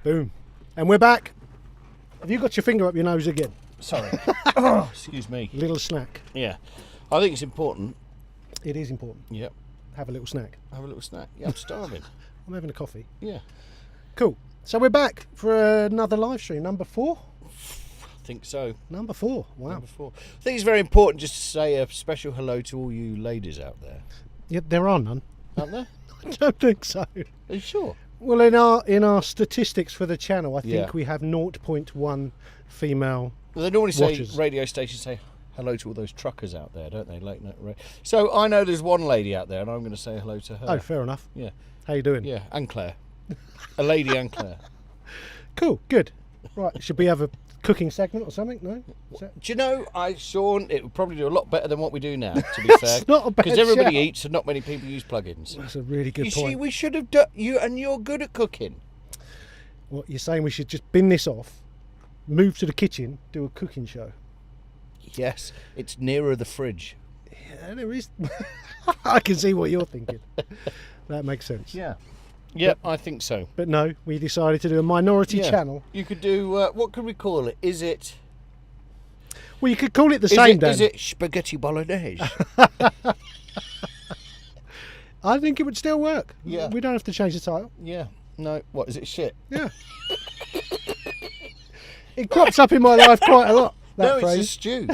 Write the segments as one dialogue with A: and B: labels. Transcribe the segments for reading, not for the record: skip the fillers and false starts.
A: Boom. And we're back. Have you got your finger up your nose again?
B: Sorry. Oh, excuse me.
A: Little snack.
B: Yeah. I think it's important.
A: It is important.
B: Yep.
A: Have a little snack.
B: Have a little snack. Yeah, I'm starving.
A: I'm having a coffee.
B: Yeah.
A: Cool. So we're back for another live stream. Number 4?
B: I think so.
A: Number 4. Wow.
B: Number 4. I think it's very important just to say a special hello to all you ladies out there.
A: Yeah, there are none.
B: Aren't there?
A: I don't think so.
B: Are you sure?
A: Well, in our statistics for the channel, I think we have 0.1 female
B: Well, they normally
A: watchers.
B: say, radio stations say hello to all those truckers out there, don't they? Late night radio. So I know there's one lady out there, and I'm going to say hello to her.
A: Oh, fair enough.
B: Yeah.
A: How you doing?
B: Yeah, and Claire. A lady and Claire.
A: Cool, good. Right, should we have a cooking segment or something? No?
B: Do you know, Sean, it would probably do a lot better than what we do now, to be fair.
A: It's not a bad
B: because everybody
A: shout.
B: eats and not many people use plugins.
A: That's a really good
B: You
A: point.
B: see, we should have done, you're good at cooking.
A: What, you're saying we should just bin this off, move to the kitchen, do a cooking show?
B: Yes, it's nearer the fridge.
A: Yeah, there is. I can see what you're thinking. That makes sense.
B: Yeah. Yep, I think so.
A: But no, we decided to do a minority channel.
B: You could do, what could we call it? Is it...
A: Well, you could call it the same, Dan.
B: Is it spaghetti bolognese?
A: I think it would still work.
B: Yeah.
A: We don't have to change the title.
B: Yeah. No, what, is it shit?
A: Yeah. It crops up in my life quite a lot, that
B: No,
A: phrase.
B: it's a stew.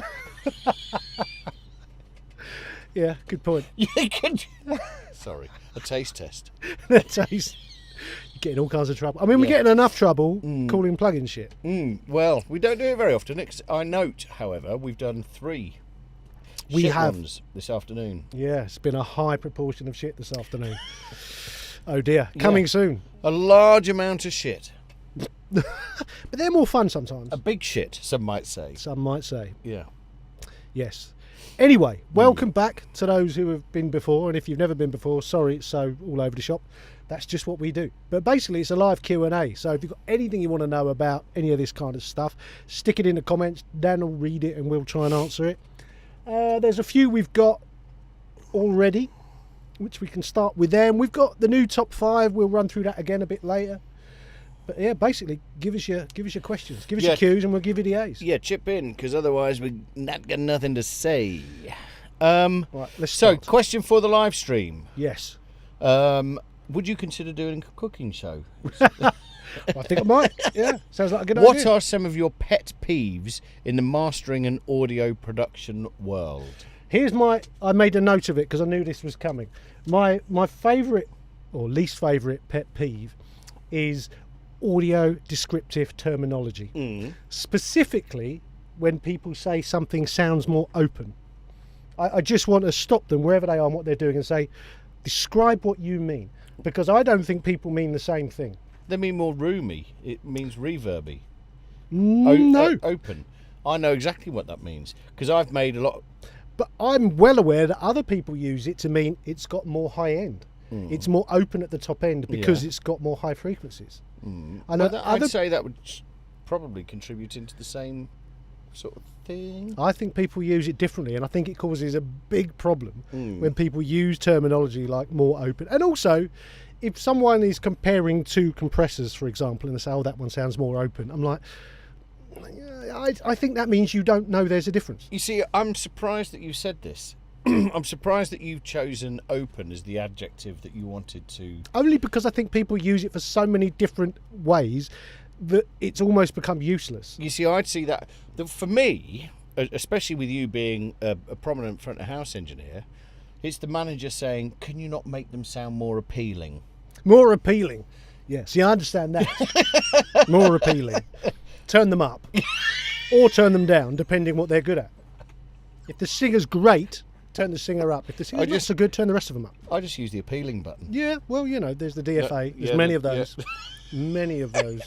A: Yeah, good point.
B: You could... Sorry, a taste test.
A: That's how you're getting all kinds of trouble. I mean, we're getting enough trouble calling plug-in shit.
B: Well, we don't do it very often. I note, however, we've done 3
A: We
B: shit
A: have.
B: ones this afternoon.
A: Yeah, it's been a high proportion of shit this afternoon. Oh dear, coming soon.
B: A large amount of shit.
A: But they're more fun sometimes.
B: A big shit, some might say.
A: Some might say.
B: Yeah.
A: Yes. Anyway, welcome back to those who have been before, and if you've never been before, sorry it's so all over the shop. That's just what we do. But basically, it's a live Q&A. So if you've got anything you want to know about any of this kind of stuff, stick it in the comments. Dan will read it and we'll try and answer it. There's a few we've got already, which we can start with them. We've got the new top 5. We'll run through that again a bit later. But yeah, basically, give us your questions, give us your cues, and we'll give you the A's.
B: Yeah, chip in, because otherwise we're not got nothing to say.
A: Right, let's
B: So,
A: start.
B: question for the live stream.
A: Yes.
B: Would you consider doing a cooking show?
A: I think I might. Yeah, sounds like a good
B: What
A: idea.
B: are some of your pet peeves in the mastering and audio production world?
A: Here's I made a note of it because I knew this was coming. My favourite, or least favourite pet peeve is audio descriptive terminology. Specifically when people say something sounds more open. I just want to stop them wherever they are and what they're doing and say, describe what you mean. Because I don't think people mean the same thing.
B: They mean more roomy. It means reverby.
A: No.
B: Open. I know exactly what that means because I've made a lot.
A: But I'm well aware that other people use it to mean it's got more high end. It's more open at the top end because it's got more high frequencies. I know
B: I'd say that would probably contribute into the same sort of thing.
A: I think people use it differently, and I think it causes a big problem when people use terminology like more open. And also, if someone is comparing 2 compressors, for example, and they say, oh, that one sounds more open, I'm like, yeah, I think that means you don't know there's a difference.
B: You see, I'm surprised that you said this. I'm surprised that you've chosen open as the adjective that you wanted to...
A: Only because I think people use it for so many different ways that it's almost become useless.
B: You see, I'd see that for me, especially with you being a prominent front of house engineer, it's the manager saying, can you not make them sound more appealing?
A: More appealing. Yeah, see, I understand that. More appealing. Turn them up. Or turn them down, depending what they're good at. If the singer's great, turn the singer up. If the singer's not so good, turn the rest of them up.
B: I just use the appealing button.
A: Yeah, well, you know, there's the DFA. There's many of those. Many of those.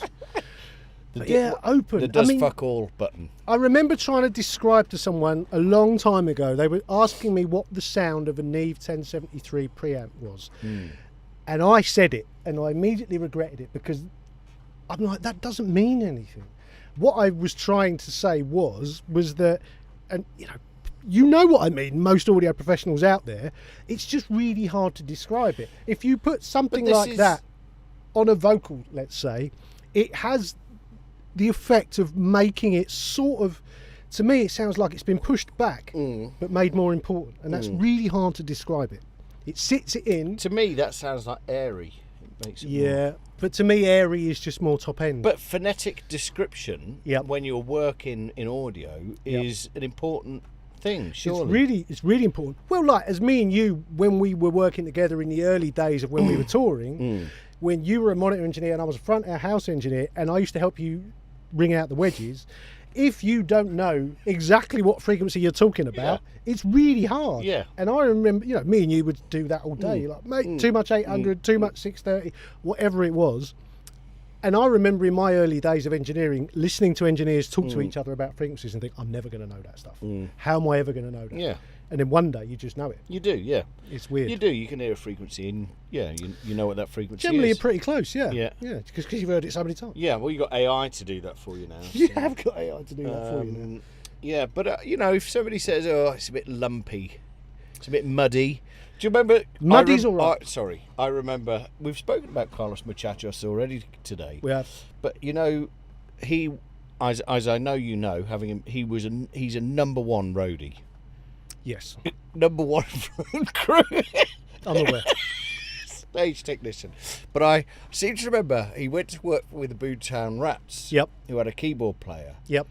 A: Open.
B: The does fuck all button.
A: I remember trying to describe to someone a long time ago, they were asking me what the sound of a Neve 1073 preamp was. And I said it, and I immediately regretted it because I'm like, that doesn't mean anything. What I was trying to say was that, and you know what I mean, most audio professionals out there, it's just really hard to describe it. If you put something like that on a vocal, let's say, it has the effect of making it sort of, to me, it sounds like it's been pushed back, but made more important. And that's really hard to describe it. It sits it in.
B: To me, that sounds like airy. It makes it more...
A: but to me, airy is just more top end.
B: But phonetic description, when you're working in audio, is an important thing, surely.
A: It's really important. Well, like as me and you, when we were working together in the early days of when we were touring, when you were a monitor engineer and I was a front house engineer, and I used to help you ring out the wedges. If you don't know exactly what frequency you're talking about, it's really hard.
B: Yeah.
A: And I remember, me and you would do that all day. Like, mate, too much 800, too much 630, whatever it was. And I remember in my early days of engineering, listening to engineers talk to each other about frequencies and think, I'm never going to know that stuff. How am I ever going to know that?
B: Yeah.
A: And then one day you just know it.
B: You do, yeah.
A: It's weird.
B: You do. You can hear a frequency and, you know what that frequency
A: Generally,
B: is.
A: you're pretty close, yeah.
B: Yeah.
A: Yeah, because you've heard it so many times.
B: Yeah, well, you've got AI to do that for you now.
A: You have got AI to do that for you now.
B: Yeah, but, if somebody says, oh, it's a bit lumpy, it's a bit muddy. Do you remember?
A: Muddy's all right.
B: I remember, we've spoken about Carlos Muchachos already today.
A: We have.
B: But, he, as I know you know, having him, he's a number one roadie.
A: Yes.
B: Number one front crew.
A: I'm aware.
B: Stage technician. But I seem to remember he went to work with the Boomtown Rats.
A: Yep.
B: Who had a keyboard player.
A: Yep.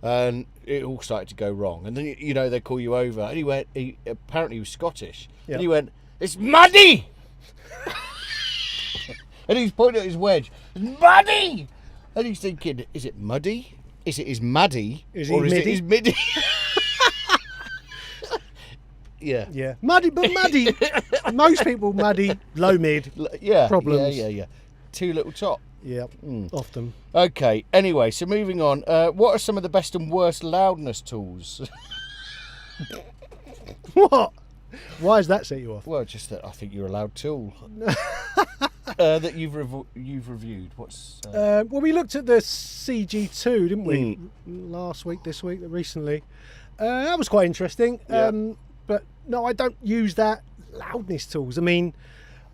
B: And it all started to go wrong. And then, they call you over. And apparently he was Scottish.
A: Yep.
B: And he went, it's muddy! And he's pointing at his wedge. It's muddy! And he's thinking, is it muddy? Is it his muddy?
A: Or is it his
B: middy? Yeah.
A: Yeah. Muddy, but muddy. Most people muddy, low mid. Problems.
B: Yeah. Too little top.
A: Yeah. Often.
B: Okay. Anyway, so moving on. What are some of the best and worst loudness tools?
A: What? Why does that set you off?
B: Well, just that I think you're a loud tool that you've reviewed. What's?
A: Well, we looked at the CG2, didn't we? Last week, this week, recently. That was quite interesting.
B: Yeah.
A: But no, I don't use that loudness tools. I mean,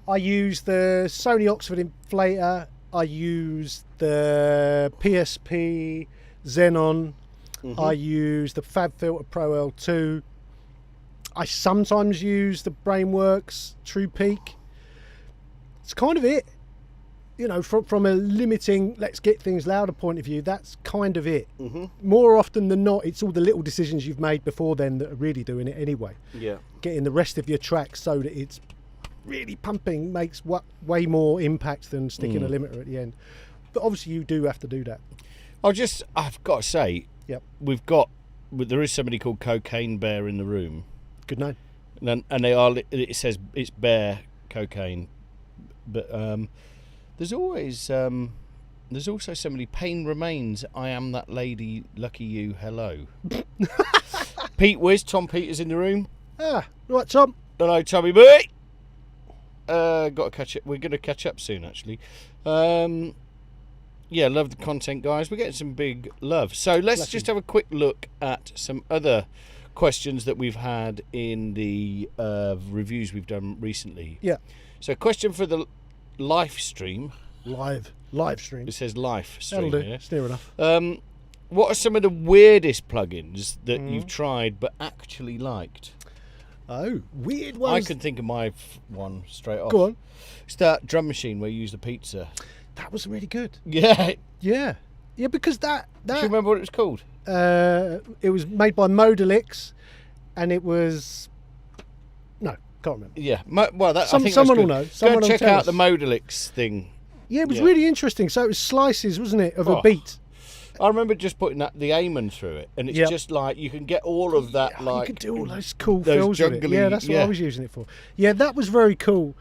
A: I use the Sony Oxford Inflator. I use the PSP Xenon. I use the FabFilter Pro L2. I sometimes use the Brainworks True Peak. It's kind of it. From a limiting, let's get things louder point of view, that's kind of it. More often than not, it's all the little decisions you've made before then that are really doing it anyway.
B: Yeah.
A: Getting the rest of your track so that it's really pumping makes way more impact than sticking a limiter at the end. But obviously you do have to do that.
B: I've got to say, there is somebody called Cocaine Bear in the room.
A: Good name.
B: And they are, it says it's Bear Cocaine. But there's also somebody, Pain Remains, I am that lady, lucky you, hello. Pete Wiz, Tom Peters in the room.
A: Right, Tom.
B: Hello, Tommy boy. Got to catch up. We're going to catch up soon, actually. Love the content, guys. We're getting some big love. So let's just have a quick look at some other questions that we've had in the reviews we've done recently.
A: Yeah.
B: So, question for the live stream.
A: Live stream.
B: It says live stream.
A: That'll do.
B: Here.
A: It's near enough.
B: What are some of the weirdest plugins that you've tried but actually liked?
A: Oh, weird ones.
B: I can think of my one straight off.
A: Go on.
B: It's that drum machine where you use the pizza.
A: That was really good.
B: Yeah.
A: Yeah. Yeah, because that...
B: Do you remember what it was called?
A: It was made by Modalix, and it was... No, can't remember.
B: Yeah. I think
A: someone will
B: good.
A: know. Someone
B: Go
A: will
B: check
A: tell
B: out
A: us.
B: the Modalix thing.
A: Yeah, it was really interesting. So it was slices, wasn't it, of a beat.
B: I remember just putting the Amon through it, and it's just like you can get all of that.
A: You can do all those cool fills with it. Yeah, that's what I was using it for. Yeah, that was very cool.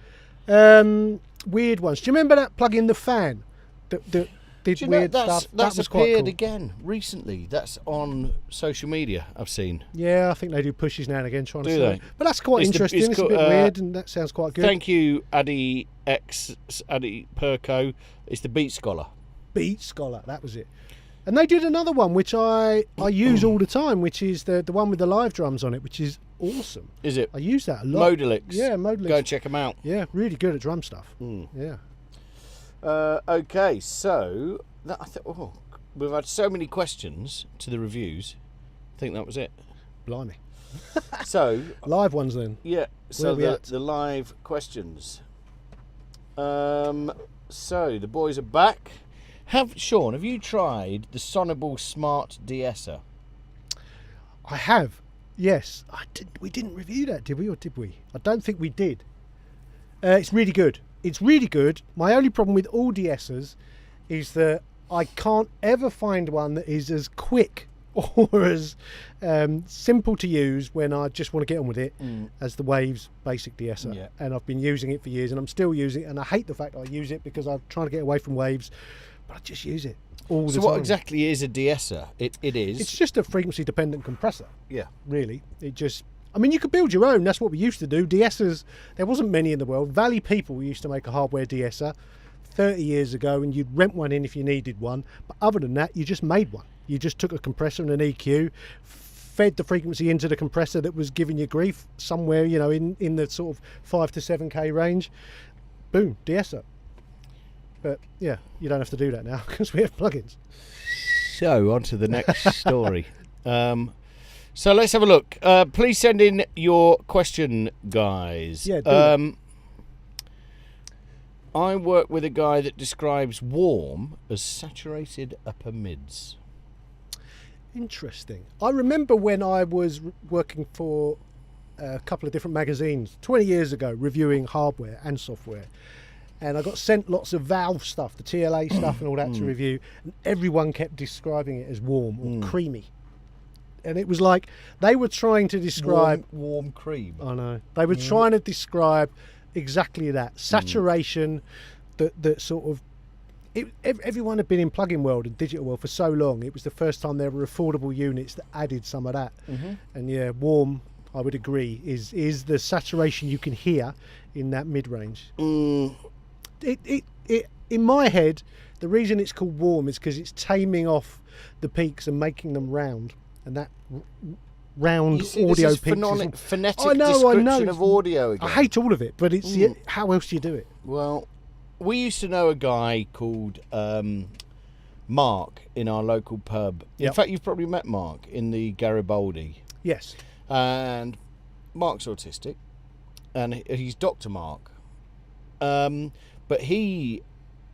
A: Weird ones. Do you remember that plug-in, the fan, that did weird stuff?
B: That's
A: that was quite
B: appeared
A: cool.
B: again recently. That's on social media. I've seen.
A: Yeah, I think they do pushes now and again trying to
B: do
A: sell
B: they?
A: it. But that's quite interesting. It's a bit weird, and that sounds quite good.
B: Thank you, Addy Perco. It's the Beat Scholar.
A: Beat Scholar, that was it. And they did another one which I use all the time, which is the one with the live drums on it, which is awesome.
B: Is it?
A: I use that a lot.
B: Modalix.
A: Yeah, Modalix.
B: Go and check them out.
A: Yeah, really good at drum stuff. Yeah.
B: Okay, so we've had so many questions to the reviews. I think that was it.
A: Blimey.
B: So
A: Live ones then.
B: yeah, so
A: Where are we at?
B: the live questions. So the boys are back. Sean, have you tried the Sonable Smart De-esser?
A: I have. Yes. We didn't review that, did we? Or did we? I don't think we did. It's really good. It's really good. My only problem with all de-essers is that I can't ever find one that is as quick or as simple to use when I just want to get on with it as the Waves basic de-esser.
B: Yeah.
A: And I've been using it for years and I'm still using it, and I hate the fact I use it because I'm trying to get away from Waves, but I just use it all the time.
B: So what exactly is a de-esser? It is.
A: It's just a frequency dependent compressor.
B: Yeah.
A: Really. It just, I mean, you could build your own. That's what we used to do. De-essers, there wasn't many in the world. Valley People used to make a hardware de-esser 30 years ago, and you'd rent one in if you needed one. But other than that, you just made one. You just took a compressor and an EQ, fed the frequency into the compressor that was giving you grief somewhere, you know, in the sort of 5 to 7K range. Boom, de-esser. But yeah, you don't have to do that now because we have plugins.
B: So on to the next story. So let's have a look. Please send in your question, guys.
A: Yeah, do
B: I work with a guy that describes warm as saturated upper mids.
A: Interesting. I remember when I was working for a couple of different magazines 20 years ago, reviewing hardware and software, and I got sent lots of valve stuff, the TLA stuff and all that to review, and everyone kept describing it as warm or creamy. And it was like they were trying to describe
B: warm cream.
A: I know. They were trying to describe exactly that saturation, that sort of. Everyone had been in plug-in world and digital world for so long. It was the first time there were affordable units that added some of that. And yeah, warm, I would agree, is the saturation you can hear in that mid-range. It in my head, the reason it's called warm is because it's taming off the peaks and making them round, and that round audio
B: this is
A: peaks.
B: phonetic
A: I know.
B: description of audio again.
A: I hate all of it, but it's how else do you do it?
B: Well, we used to know a guy called Mark in our local pub. In
A: Yep.
B: fact, you've probably met Mark in the Garibaldi.
A: Yes.
B: And Mark's autistic, and he's Dr. Mark. But he,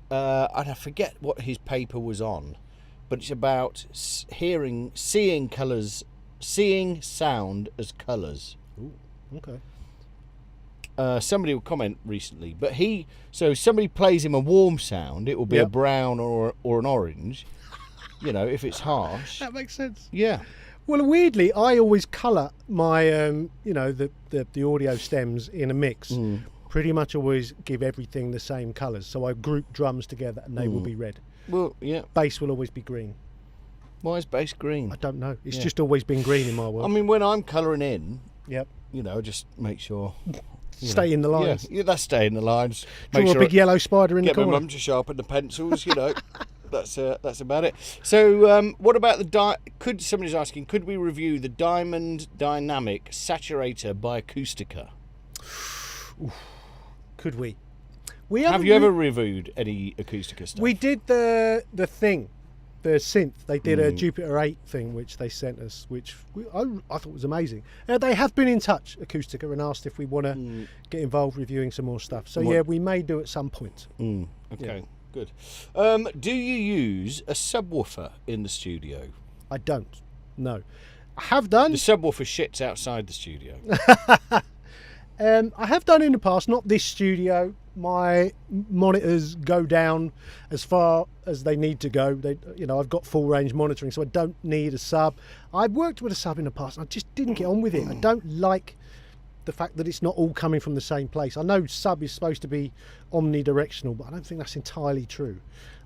B: and I forget what his paper was on, but it's about seeing colours, seeing sound as colours.
A: Ooh, okay.
B: Somebody will comment recently, but so somebody plays him a warm sound, it will be a brown or an orange, you know, if it's harsh.
A: That makes sense.
B: Yeah.
A: Well, weirdly, I always colour my, you know, the audio stems in a mix. Pretty much always give everything the same colours. So I group drums together and they will be red.
B: Well, yeah.
A: Bass will always be green.
B: Why is bass green?
A: I don't know. It's just always been green in my world.
B: I mean, when I'm colouring in,
A: Yep.
B: you know, just make sure.
A: Stay in the lines.
B: Yeah, that's stay in the lines.
A: Draw a big yellow spider in the
B: Get my
A: corner.
B: mum to sharpen the pencils, you know. That's about it. So, what about somebody's asking, could we review the Diamond Dynamic Saturator by Acoustica?
A: Could we?
B: Have you ever reviewed any Acoustica stuff?
A: We did the thing, the synth. They did a Jupiter 8 thing, which they sent us, which I thought was amazing. They have been in touch, Acoustica, and asked if we want to get involved reviewing some more stuff. So yeah, we may do at some point.
B: Okay, good. Do you use a subwoofer in the studio?
A: I don't. No, I have done.
B: The subwoofer shits outside the studio.
A: I have done in the past, not this studio. My monitors go down as far as they need to go. You know, I've got full range monitoring, so I don't need a sub. I've worked with a sub in the past, and I just didn't get on with it. I don't like the fact that it's not all coming from the same place. I know sub is supposed to be omnidirectional, but I don't think that's entirely true.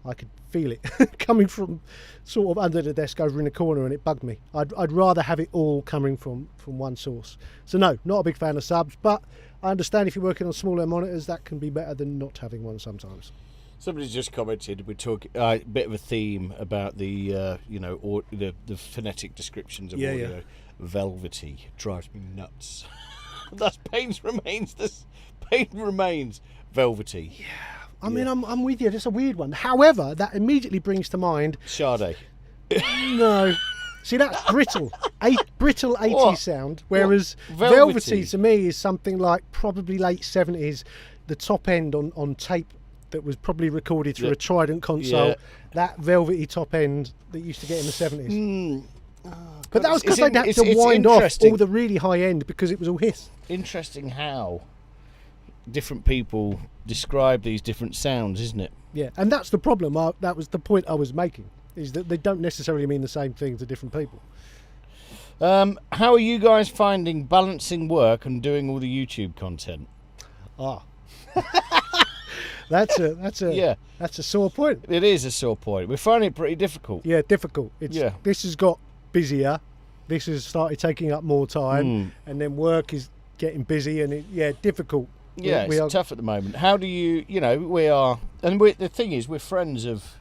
A: I could feel it coming from sort of under the desk over in the corner, and it bugged me. I'd rather have it all coming from one source. So no, not a big fan of subs, but I understand if you're working on smaller monitors, that can be better than not having one sometimes.
B: Somebody's just commented, we're talking a bit of a theme about the the phonetic descriptions of audio.
A: Yeah.
B: Velvety drives me nuts. That's pain remains velvety.
A: Yeah, I mean, I'm with you. It's a weird one. However, that immediately brings to mind...
B: Sade.
A: No. See, that's brittle. Brittle 80s
B: What?
A: sound, whereas
B: What?
A: velvety to me is something like probably late 70s, the top end on tape that was probably recorded through a Trident console, that velvety top end that you used to get in the 70s. But that was because they'd had to wind off all the really high end because it was all hiss.
B: Interesting how different people describe these different sounds, isn't it?
A: Yeah, and that's the problem. That was the point I was making, is that they don't necessarily mean the same thing to different people.
B: How are you guys finding balancing work and doing all the YouTube content?
A: That's a sore point.
B: It is a sore point. We're finding it pretty difficult.
A: Yeah, difficult. This has got busier. This has started taking up more time, and then work is getting busy, and difficult.
B: Yeah, it's tough at the moment. How do you, we are, and the thing is, we're friends of,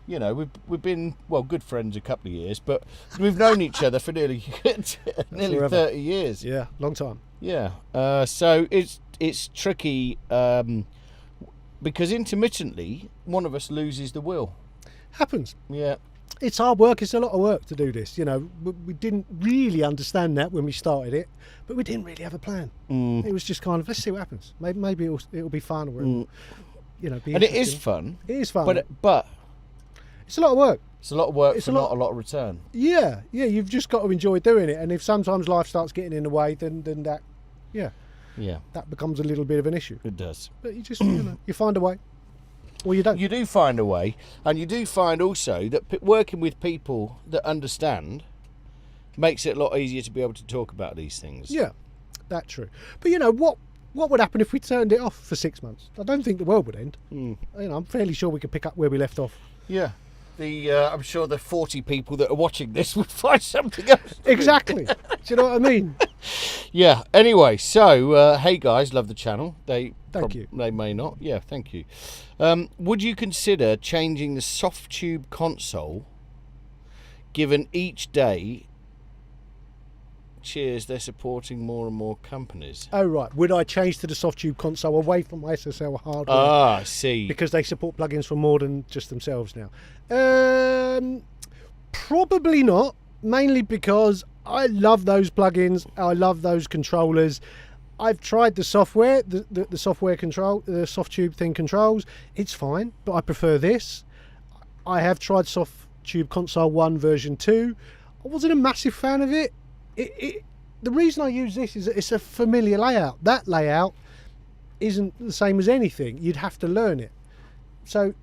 B: we've been, good friends a couple of years, but we've known each other for nearly 30 years.
A: Yeah, long time.
B: Yeah, so it's tricky because intermittently one of us loses the will.
A: Happens.
B: Yeah.
A: It's hard work. It's a lot of work to do this. We didn't really understand that when we started it, but we didn't really have a plan. It was just kind of, let's see what happens. Maybe it'll be fun, or it'll, be.
B: And it is fun.
A: It is fun,
B: but
A: it's a lot of work.
B: It's a lot of work for not a lot of return.
A: Yeah. You've just got to enjoy doing it. And if sometimes life starts getting in the way, then that, that becomes a little bit of an issue.
B: It does.
A: But you just, you find a way. Or you don't.
B: You do find a way, and you do find also that working with people that understand makes it a lot easier to be able to talk about these things.
A: Yeah, that's true. But what would happen if we turned it off for 6 months? I don't think the world would end. I'm fairly sure we could pick up where we left off.
B: Yeah. I'm sure the 40 people that are watching this would find something else.
A: Exactly. Do you know what I mean?
B: Yeah. Anyway, so hey guys, love the channel.
A: Thank you.
B: They may not. Yeah, thank you. Would you consider changing the soft tube console? Given each day, cheers, they're supporting more and more companies.
A: Oh right. Would I change to the soft tube console away from SSL hardware?
B: I see.
A: Because they support plugins for more than just themselves now. Probably not. Mainly because I love those plugins. I love those controllers. I've tried the software, the software control, the soft tube thing controls. It's fine, but I prefer this. I have tried soft tube console 1 version 2. I wasn't a massive fan of it. The reason I use this is that it's a familiar layout. That layout isn't the same as anything. You'd have to learn it. So,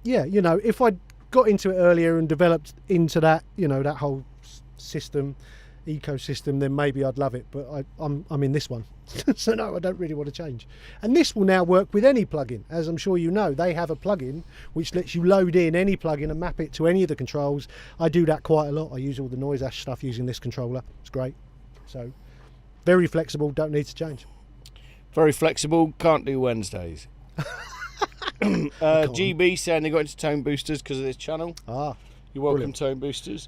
A: yeah, if I got into it earlier and developed into that, that whole system, ecosystem, then maybe I'd love it. But I'm in this one. So no, I don't really want to change. And this will now work with any plugin. As I'm sure you know, they have a plugin which lets you load in any plugin and map it to any of the controls. I do that quite a lot. I use all the noise ash stuff using this controller. It's great. So very flexible, don't need to change.
B: Very flexible, can't do Wednesdays. GB saying they got into tone boosters because of this channel. You're welcome, brilliant. Tone boosters.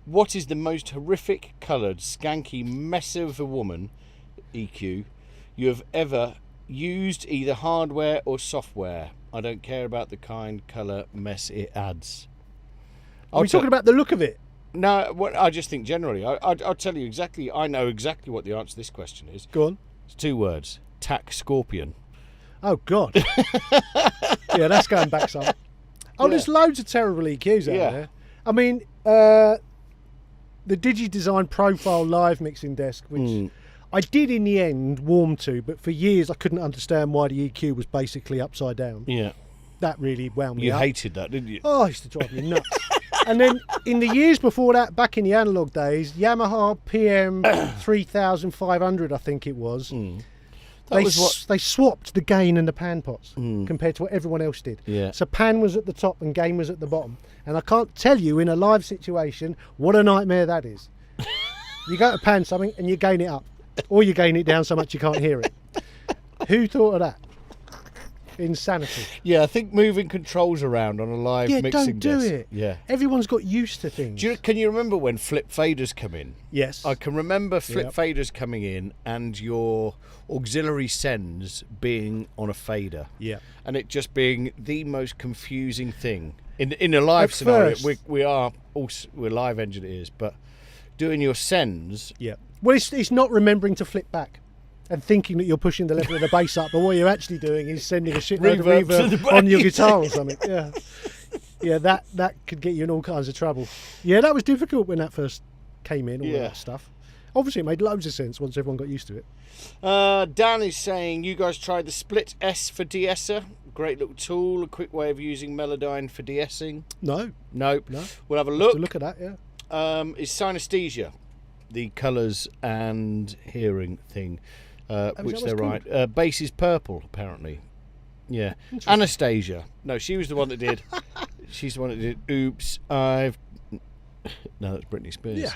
B: What is the most horrific coloured, skanky mess of a woman, EQ, you have ever used, either hardware or software? I don't care about the kind, colour, mess it adds.
A: Are we talking about the look of it?
B: No, I just think generally. I'll tell you exactly. I know exactly what the answer to this question is.
A: Go on.
B: It's 2 words. Tack scorpion.
A: Oh, God. Yeah, that's going back some. There's loads of terrible EQs out there. I mean, the DigiDesign Profile Live mixing desk, which I did in the end warm to, but for years I couldn't understand why the EQ was basically upside down. Yeah. That really wound me up.
B: You hated that, didn't you?
A: Oh, it used to drive me nuts. And then in the years before that, back in the analog days, Yamaha PM 3500, I think it was. They swapped the gain and the pan pots compared to what everyone else did. Yeah. So pan was at the top and gain was at the bottom. And I can't tell you in a live situation what a nightmare that is. You go to pan something and you gain it up, or you gain it down so much you can't hear it. Who thought of that? Insanity.
B: Yeah, I think moving controls around on a live
A: Yeah,
B: mixing
A: don't do
B: desk.
A: it.
B: Yeah.
A: Everyone's got used to things.
B: Can you remember when flip faders come in?
A: Yes.
B: I can remember flip
A: Yep.
B: faders coming in and your auxiliary sends being on a fader.
A: Yeah.
B: And it just being the most confusing thing. In a live
A: At
B: scenario,
A: first.
B: we're live engineers, but doing your sends.
A: Yeah. Well, it's not remembering to flip back and thinking that you're pushing the level of the bass up, but what you're actually doing is sending a shitload of
B: Reverb to the
A: reverb on your
B: bass.
A: guitar or something. Yeah. Yeah, that could get you in all kinds of trouble. Yeah, that was difficult when that first came in, all
B: Yeah.
A: that stuff. Obviously, it made loads of sense once everyone got used to it.
B: Dan is saying, you guys tried the Split S for de-esser. Great little tool, a quick way of using Melodyne for de-essing.
A: No.
B: Nope.
A: No.
B: We'll have a
A: To
B: look.
A: look at that, yeah.
B: Is synesthesia, the colours and hearing thing, which
A: what
B: they're
A: it's
B: right. Bass is purple, apparently. Yeah.
A: Interesting.
B: Anastasia. No, she was the one that did. She's the one that did. Oops, I've. No, that's Britney Spears.
A: Yeah.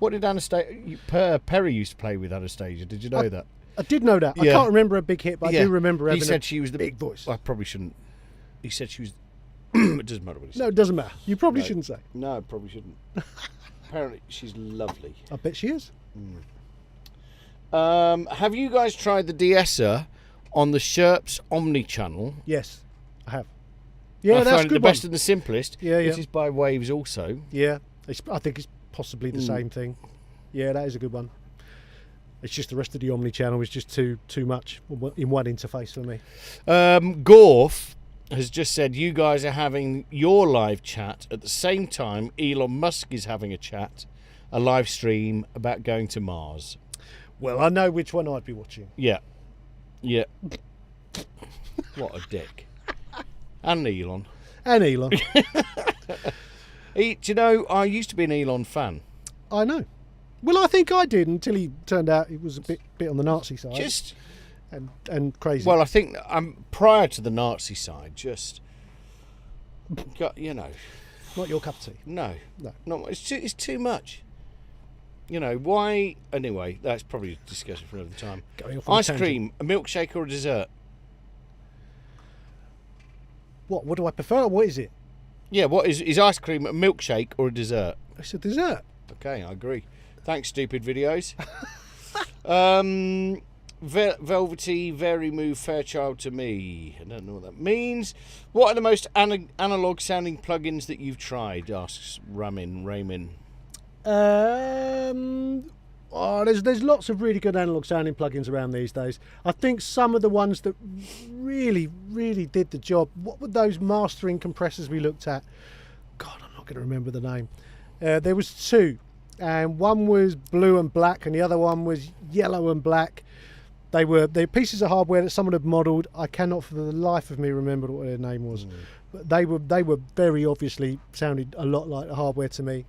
B: What did Anastasia? Perry used to play with Anastasia. Did you know that?
A: I did know that. I
B: Yeah.
A: can't remember a big hit, but
B: Yeah.
A: I do remember having
B: He said
A: a
B: she was the
A: big voice.
B: I probably shouldn't. He said she was. It doesn't matter what he said.
A: No, it doesn't matter. You probably
B: No.
A: shouldn't say.
B: No, probably shouldn't. Apparently, she's lovely.
A: I bet she is.
B: Have you guys tried the de-esser on the Sherps Omni channel?
A: Yes, I have. Yeah,
B: I
A: that's
B: find it
A: good
B: the
A: one.
B: best and the simplest.
A: Yeah, yeah.
B: It is by Waves also.
A: Yeah, I think it's possibly the same thing. Yeah, that is a good one. It's just the rest of the Omni channel is just too much in one interface for me.
B: Gorf has just said you guys are having your live chat at the same time Elon Musk is having a live stream about going to Mars.
A: Well, I know which one I'd be watching.
B: Yeah. Yeah. What a dick. And Elon.
A: And Elon.
B: Do you know, I used to be an Elon fan.
A: I know. Well, I think I did until he turned out he was a bit on the Nazi side.
B: Just,
A: and crazy.
B: well, I think prior to the Nazi side, just, you know,
A: Not your cup of tea.
B: no.
A: No.
B: It's too much. You know, why? Anyway, that's probably a discussion for another time.
A: Going off on a
B: Ice
A: tangent.
B: cream, a milkshake or a dessert?
A: What do I prefer? What is it?
B: Yeah, what is ice cream a milkshake or a dessert?
A: It's a dessert.
B: Okay, I agree. Thanks, stupid videos. Velvety, very move Fairchild to me. I don't know what that means. What are the most analog sounding plugins that you've tried? Asks Ramin.
A: There's lots of really good analog sounding plugins around these days. I think some of the ones that really did the job. What were those mastering compressors we looked at? God, I'm not going to remember the name. There was two, and one was blue and black, and the other one was yellow and black. They're pieces of hardware that someone had modelled. I cannot for the life of me remember what their name was, but they were very obviously sounded a lot like the hardware to me.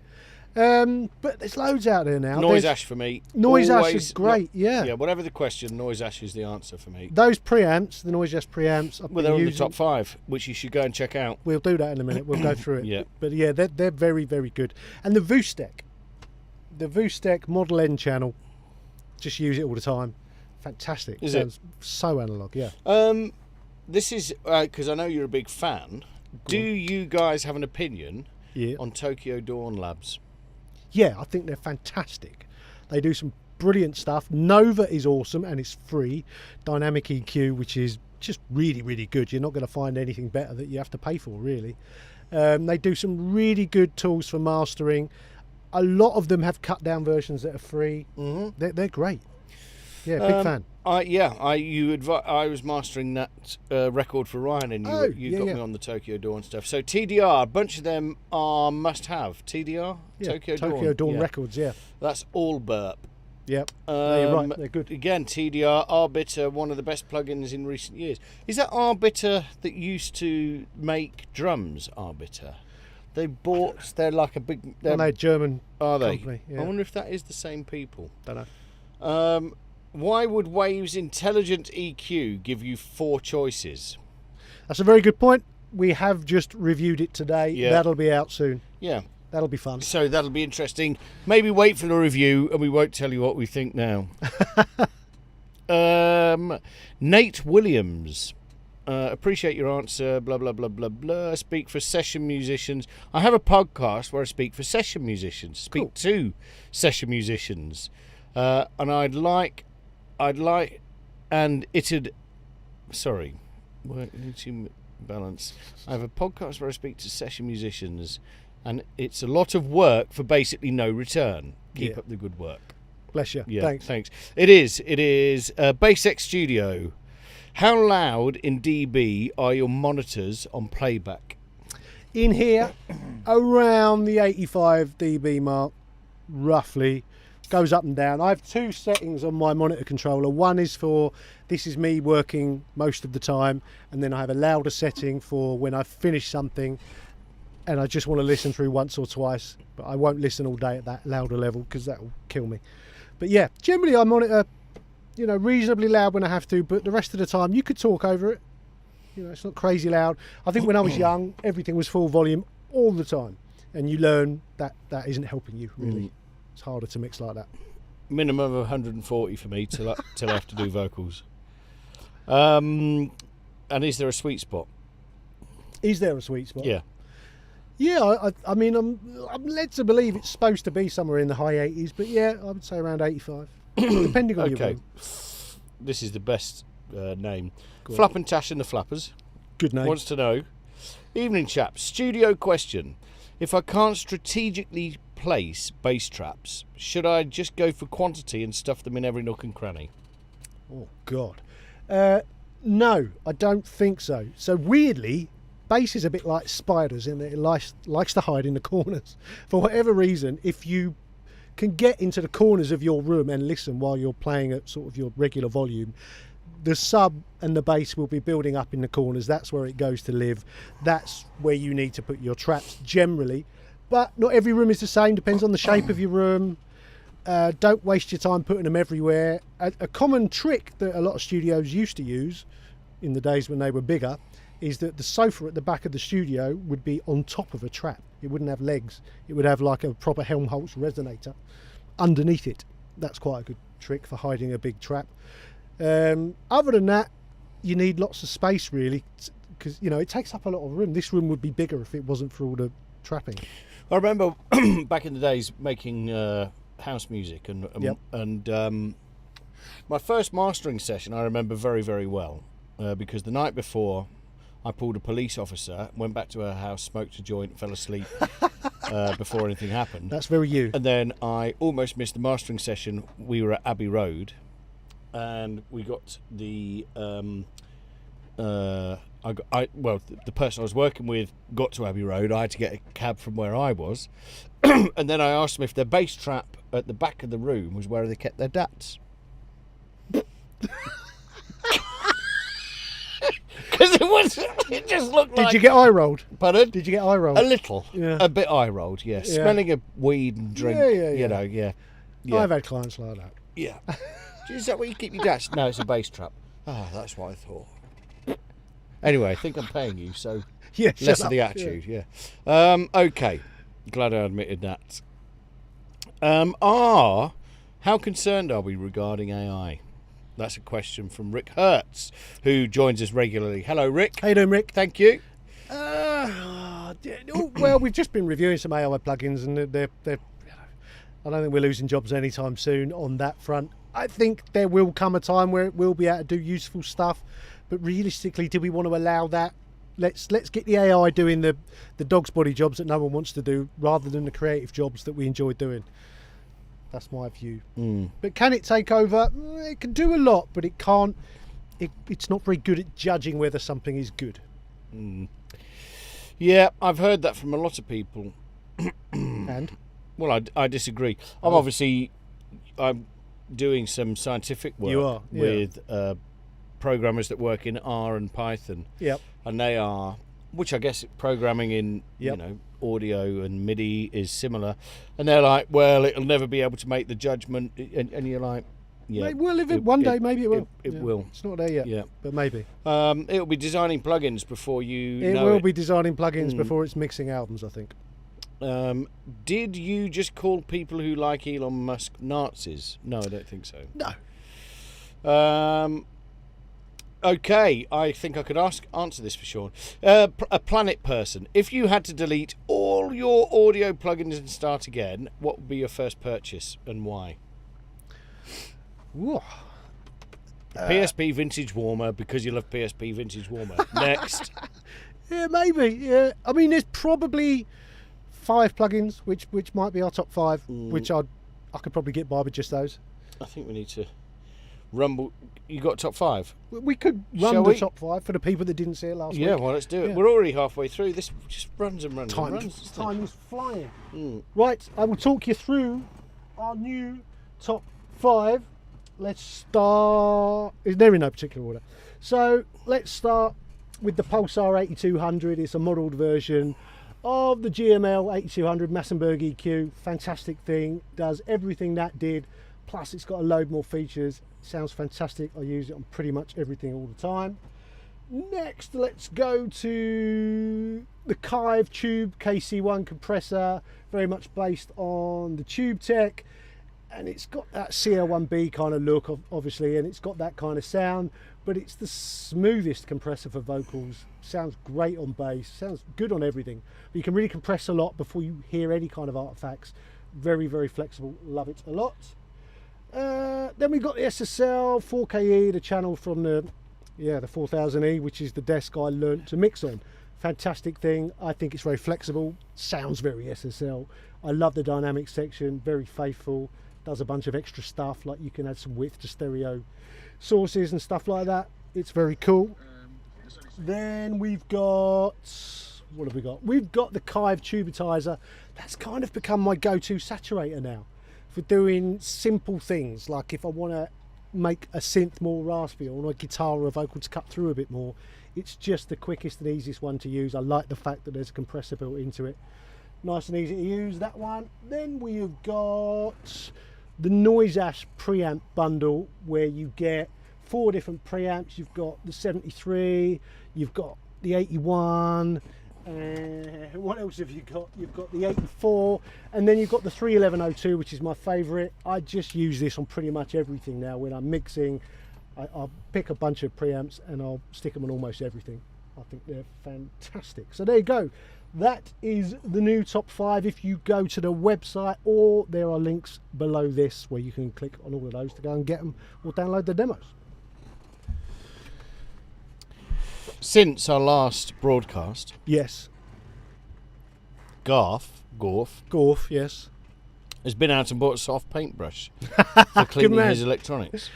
A: But there's loads out there now.
B: Noise Ash for me.
A: Noise Ash
B: Always-
A: is great, yeah.
B: Yeah, whatever the question, Noise Ash is the answer for me.
A: Those preamps, the Noise Ash preamps,
B: Well, they're on the top 5, which you should go and check out.
A: We'll do that in a minute. We'll go through it.
B: Yeah.
A: But yeah, they're very good. And the the Vustec Model N channel, just use it all the time. Fantastic.
B: Is it?
A: Sounds so analog, yeah.
B: This is because I know you're a big fan. Do you guys have an opinion
A: Yeah.
B: on Tokyo Dawn Labs?
A: Yeah, I think they're fantastic. They do some brilliant stuff. Nova is awesome and it's free. Dynamic EQ, which is just really good. You're not going to find anything better that you have to pay for, really. They do some really good tools for mastering. A lot of them have cut down versions that are free.
B: Mm-hmm.
A: They're great. Yeah, big fan.
B: I was mastering that record for Ryan, and you got me on the Tokyo Dawn stuff. So TDR, a bunch of them are must-have. TDR,
A: Yeah,
B: Tokyo Dawn. Yeah.
A: Records, yeah.
B: That's all burp.
A: Yep. No, you're right, they're good.
B: Again, TDR, Arbiter, one of the best plugins in recent years. Is that Arbiter that used to make drums? Arbiter. They're like a big.
A: They're German
B: Are they?
A: company. Yeah.
B: I wonder if that is the same people.
A: Don't know.
B: Why would Waves Intelligent EQ give you 4 choices?
A: That's a very good point. We have just reviewed it today.
B: Yeah.
A: That'll be out soon.
B: Yeah.
A: That'll be fun.
B: So that'll be interesting. Maybe wait for the review and we won't tell you what we think now. Nate Williams. Appreciate your answer. Blah blah blah blah blah. Speak for session musicians. I have a podcast where I speak for session musicians. Speak to session musicians, and I'd like, and it'd. Sorry, balance. I have a podcast where I speak to session musicians, and it's a lot of work for basically no return. Keep up the good work.
A: Bless you.
B: Yeah, thanks. It is. BassX Studio. How loud in dB are your monitors on playback?
A: In here, around the 85 dB mark, roughly. Goes up and down. I have two settings on my monitor controller. One is for, this is me working most of the time, and then I have a louder setting for when I finish something and I just want to listen through once or twice, but I won't listen all day at that louder level because that will kill me. But yeah, generally I monitor, you know, reasonably loud when I have to, but the rest of the time you could talk over it. You know, it's not crazy loud. I think when I was young, everything was full volume all the time, and you learn that that isn't helping you really. It's harder to mix like that.
B: Minimum of 140 for me till I have to do vocals. And is there a sweet spot?
A: Is there a sweet spot?
B: Yeah.
A: Yeah, I mean, I'm led to believe it's supposed to be somewhere in the high 80s, but yeah, I would say around 85, depending on your room.
B: This is the best name. Flap and Tash and the Flappers.
A: Good name.
B: Wants to know. Evening, chaps. Studio question. If I can't strategically place bass traps, should I just go for quantity and stuff them in every nook and cranny?
A: Oh, God. No, I don't think so. So, weirdly, bass is a bit like spiders, in that it likes to hide in the corners. For whatever reason, if you can get into the corners of your room and listen while you're playing at sort of your regular volume, the sub and the bass will be building up in the corners. That's where it goes to live. That's where you need to put your traps generally. But not every room is the same, depends on the shape of your room. Don't waste your time putting them everywhere. A common trick that a lot of studios used to use in the days when they were bigger is that the sofa at the back of the studio would be on top of a trap. It wouldn't have legs. It would have like a proper Helmholtz resonator underneath it. That's quite a good trick for hiding a big trap. Other than that, you need lots of space really, because you know it takes up a lot of room. This room would be bigger if it wasn't for all the trapping.
B: I remember back in the days making house music, and my first mastering session I remember very, very well because the night before I pulled a police officer, went back to her house, smoked a joint, fell asleep before anything happened.
A: That's very you.
B: And then I almost missed the mastering session. We were at Abbey Road, and we got the the person I was working with got to Abbey Road. I had to get a cab from where I was, and then I asked them if their bass trap at the back of the room was where they kept their dats. Because it just looked like...
A: Did you get eye rolled?
B: Pardon?
A: Did you get eye rolled?
B: A little.
A: Yeah.
B: A bit eye rolled, yeah. Smelling of weed and drink, you know, yeah.
A: I've had clients like that.
B: Yeah. Is that where you keep your dats? No, it's a bass trap. Oh, that's what I thought. Anyway, I think I'm paying you, so less of the attitude, yeah. Okay. Glad I admitted that. How concerned are we regarding AI? That's a question from Rick Hertz, who joins us regularly. Hello, Rick.
A: How you doing, Rick?
B: Thank you.
A: Well, we've just been reviewing some AI plugins, and they're I don't think we're losing jobs anytime soon on that front. I think there will come a time where it will be able to do useful stuff, but realistically, do we want to allow that? Let's get the AI doing the dog's body jobs that no one wants to do, rather than the creative jobs that we enjoy doing. That's my view. But can it take over? It can do a lot, but it can't. It's not very good at judging whether something is good.
B: Yeah, I've heard that from a lot of people.
A: And?
B: Well, I disagree. I'm doing some scientific work.
A: You are,
B: with programmers that work in R and Python.
A: Yep.
B: And they are, which I guess programming in you know, audio and MIDI is similar, and they're like, well, it'll never be able to make the judgment, and you're like, yeah,
A: we'll live it one day, maybe it will.
B: It will.
A: It's not there yet, but maybe.
B: It'll be designing plugins before you
A: It
B: know
A: will
B: it.
A: be designing plugins before it's mixing albums, I think.
B: Did you just call people who like Elon Musk Nazis? No, I don't think so.
A: No.
B: Okay, I think I could answer this for Sean. A Planet person. If you had to delete all your audio plugins and start again, what would be your first purchase and why?
A: Whoa.
B: PSP Vintage Warmer, because you love PSP Vintage Warmer. Next.
A: Yeah, maybe. Yeah, I mean, there's probably 5 plugins, which might be our top 5, which I could probably get by with just those.
B: I think we need to rumble. You got top 5?
A: We could run the top 5 for the people that didn't see it last week.
B: Yeah, well, let's do it.
A: Yeah.
B: We're already halfway through. This just runs and runs and
A: Time
B: runs.
A: is flying. Right, I will talk you through our new top 5. Let's start. They're in no particular order. So let's start with the Pulsar 8200. It's a modelled version of the GML 8200 Massenburg EQ. Fantastic thing. Does everything that did. Plus, it's got a load more features. Sounds fantastic. I use it on pretty much everything all the time. Next, let's go to the Kive Tube KC1 compressor. Very much based on the Tube Tech. And it's got that CL1B kind of look, obviously, and it's got that kind of sound, but it's the smoothest compressor for vocals. Sounds great on bass, sounds good on everything. But you can really compress a lot before you hear any kind of artifacts. Very, very flexible. Love it a lot. Then we've got the SSL 4KE, the channel from the 4000E, which is the desk I learnt to mix on. Fantastic thing. I think it's very flexible. Sounds very SSL. I love the dynamics section. Very faithful. Does a bunch of extra stuff, like you can add some width to stereo sources and stuff like that. It's very cool. Then we've got, what have we got? We've got the Kive Tubitizer. That's kind of become my go-to saturator now for doing simple things, like if I want to make a synth more raspy or a guitar or a vocal to cut through a bit more. It's just the quickest and easiest one to use. I like the fact that there's a compressor built into it. Nice and easy to use, that one. Then we've got the Noise Ash preamp bundle, where you get 4 different preamps. You've got the 73, you've got the 81, what else have you got? You've got the 84, and then you've got the 31102, which is my favourite. I just use this on pretty much everything now. When I'm mixing, I'll pick a bunch of preamps and I'll stick them on almost everything. I think they're fantastic. So there you go. That is the new top 5. If you go to the website, or there are links below this where you can click on all of those to go and get them or download the demos.
B: Since our last broadcast,
A: Yes.
B: Gorf,
A: Yes.
B: has been out and bought a soft paintbrush for cleaning
A: man.
B: his electronics.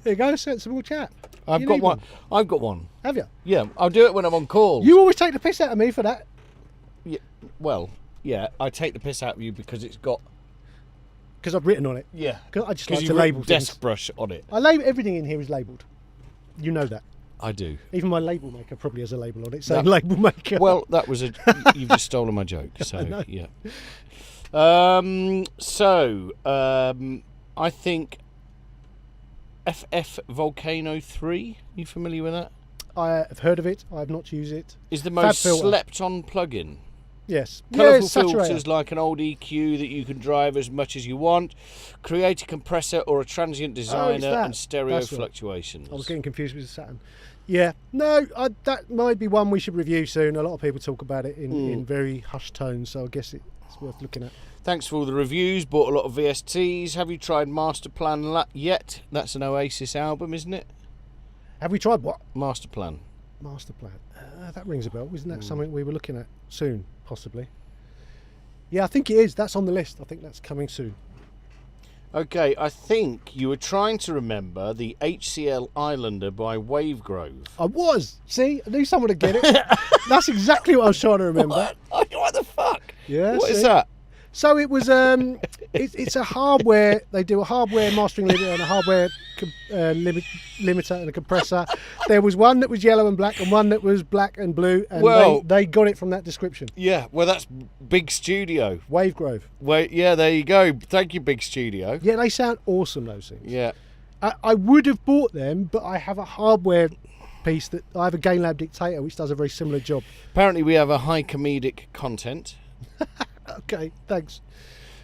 A: There you go, sensible chap.
B: I've
A: You
B: got
A: need
B: one. I've got one.
A: Have you?
B: Yeah, I'll do it when I'm on call.
A: You always take the piss out of me for that.
B: Yeah, well, yeah, I take the piss out of you because it's got.
A: Because I've written on it.
B: Yeah.
A: 'Cause I just
B: Because
A: like
B: you
A: to label
B: desk
A: things.
B: brush on it.
A: I label everything in here is labelled. You know that.
B: I do.
A: Even my label maker probably has a label on it, saying
B: That-
A: label maker.
B: Well, that was a. You've just stolen my joke. So
A: know.
B: yeah. I think FF Volcano 3. You familiar with that?
A: I have heard of it. I have not used it.
B: Is the most
A: filter.
B: slept-on plugin.
A: Yes.
B: Colourful
A: Yes, saturator.
B: filters like an old EQ that you can drive as much as you want. Create a compressor or a transient designer
A: that.
B: and stereo
A: That's right.
B: fluctuations.
A: I was getting confused with the Saturn. Yeah. No, that might be one we should review soon. A lot of people talk about it in very hushed tones, so I guess it's worth looking at.
B: Thanks for all the reviews. Bought a lot of VSTs. Have you tried Master Plan yet? That's an Oasis album, isn't it?
A: Have we tried what?
B: Master Plan.
A: Master Plan. That rings a bell. Isn't that something we were looking at soon, possibly? Yeah, I think it is. That's on the list. I think that's coming soon.
B: Okay, I think you were trying to remember the HCL Islander by Wavegrove.
A: I was. See, I knew someone would get it. That's exactly what I was trying to remember.
B: What the fuck?
A: Yeah.
B: What is
A: see?
B: that?
A: So it was. It's a hardware. They do a hardware mastering limiter and a hardware limiter and a compressor. There was one that was yellow and black, and one that was black and blue, and
B: Well-
A: they got it from that description.
B: Yeah, well, that's Big Studio.
A: Wavegrove.
B: Well, yeah, there you go. Thank you, Big Studio.
A: Yeah, they sound awesome. Those things.
B: Yeah.
A: I would have bought them, but I have a hardware piece that I have a GainLab Dictator, which does a very similar job.
B: Apparently, we have a high comedic content.
A: Okay, thanks.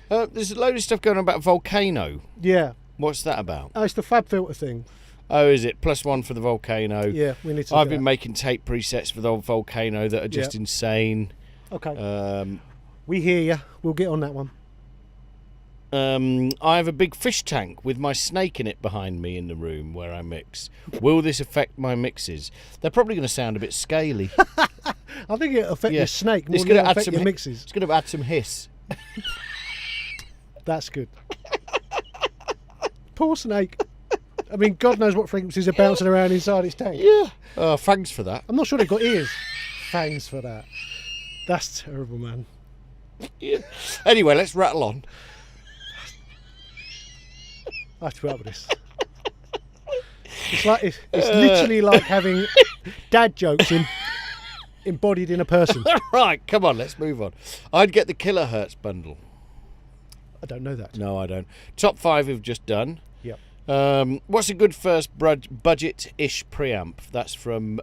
B: There's a load of stuff going on about Volcano.
A: Yeah.
B: What's that about?
A: Oh, it's the Fab Filter thing.
B: Oh, is it? +1 for the Volcano.
A: Yeah, we need to.
B: I've been making tape presets for the Volcano that are just insane.
A: Okay. We hear you. We'll get on that one.
B: I have a big fish tank with my snake in it behind me in the room where I mix. Will this affect my mixes? They're probably going to sound a bit scaly.
A: I think it'll affect your snake more
B: It's
A: than
B: gonna
A: it'll
B: add
A: affect
B: some
A: your mixes.
B: It's going to add some hiss.
A: That's good. Poor snake. I mean, God knows what frequencies are bouncing around inside its tank.
B: Yeah. Oh, thanks for that.
A: I'm not sure they've got ears. Thanks for that. That's terrible, man.
B: Yeah. Anyway, let's rattle on.
A: I have to put up with this. It's literally like having dad jokes embodied in a person.
B: Right, come on, let's move on. I'd get the Kilohertz bundle.
A: I don't know that.
B: No, I don't. Top 5 we've just done.
A: Yep.
B: What's a good first budget-ish preamp? That's from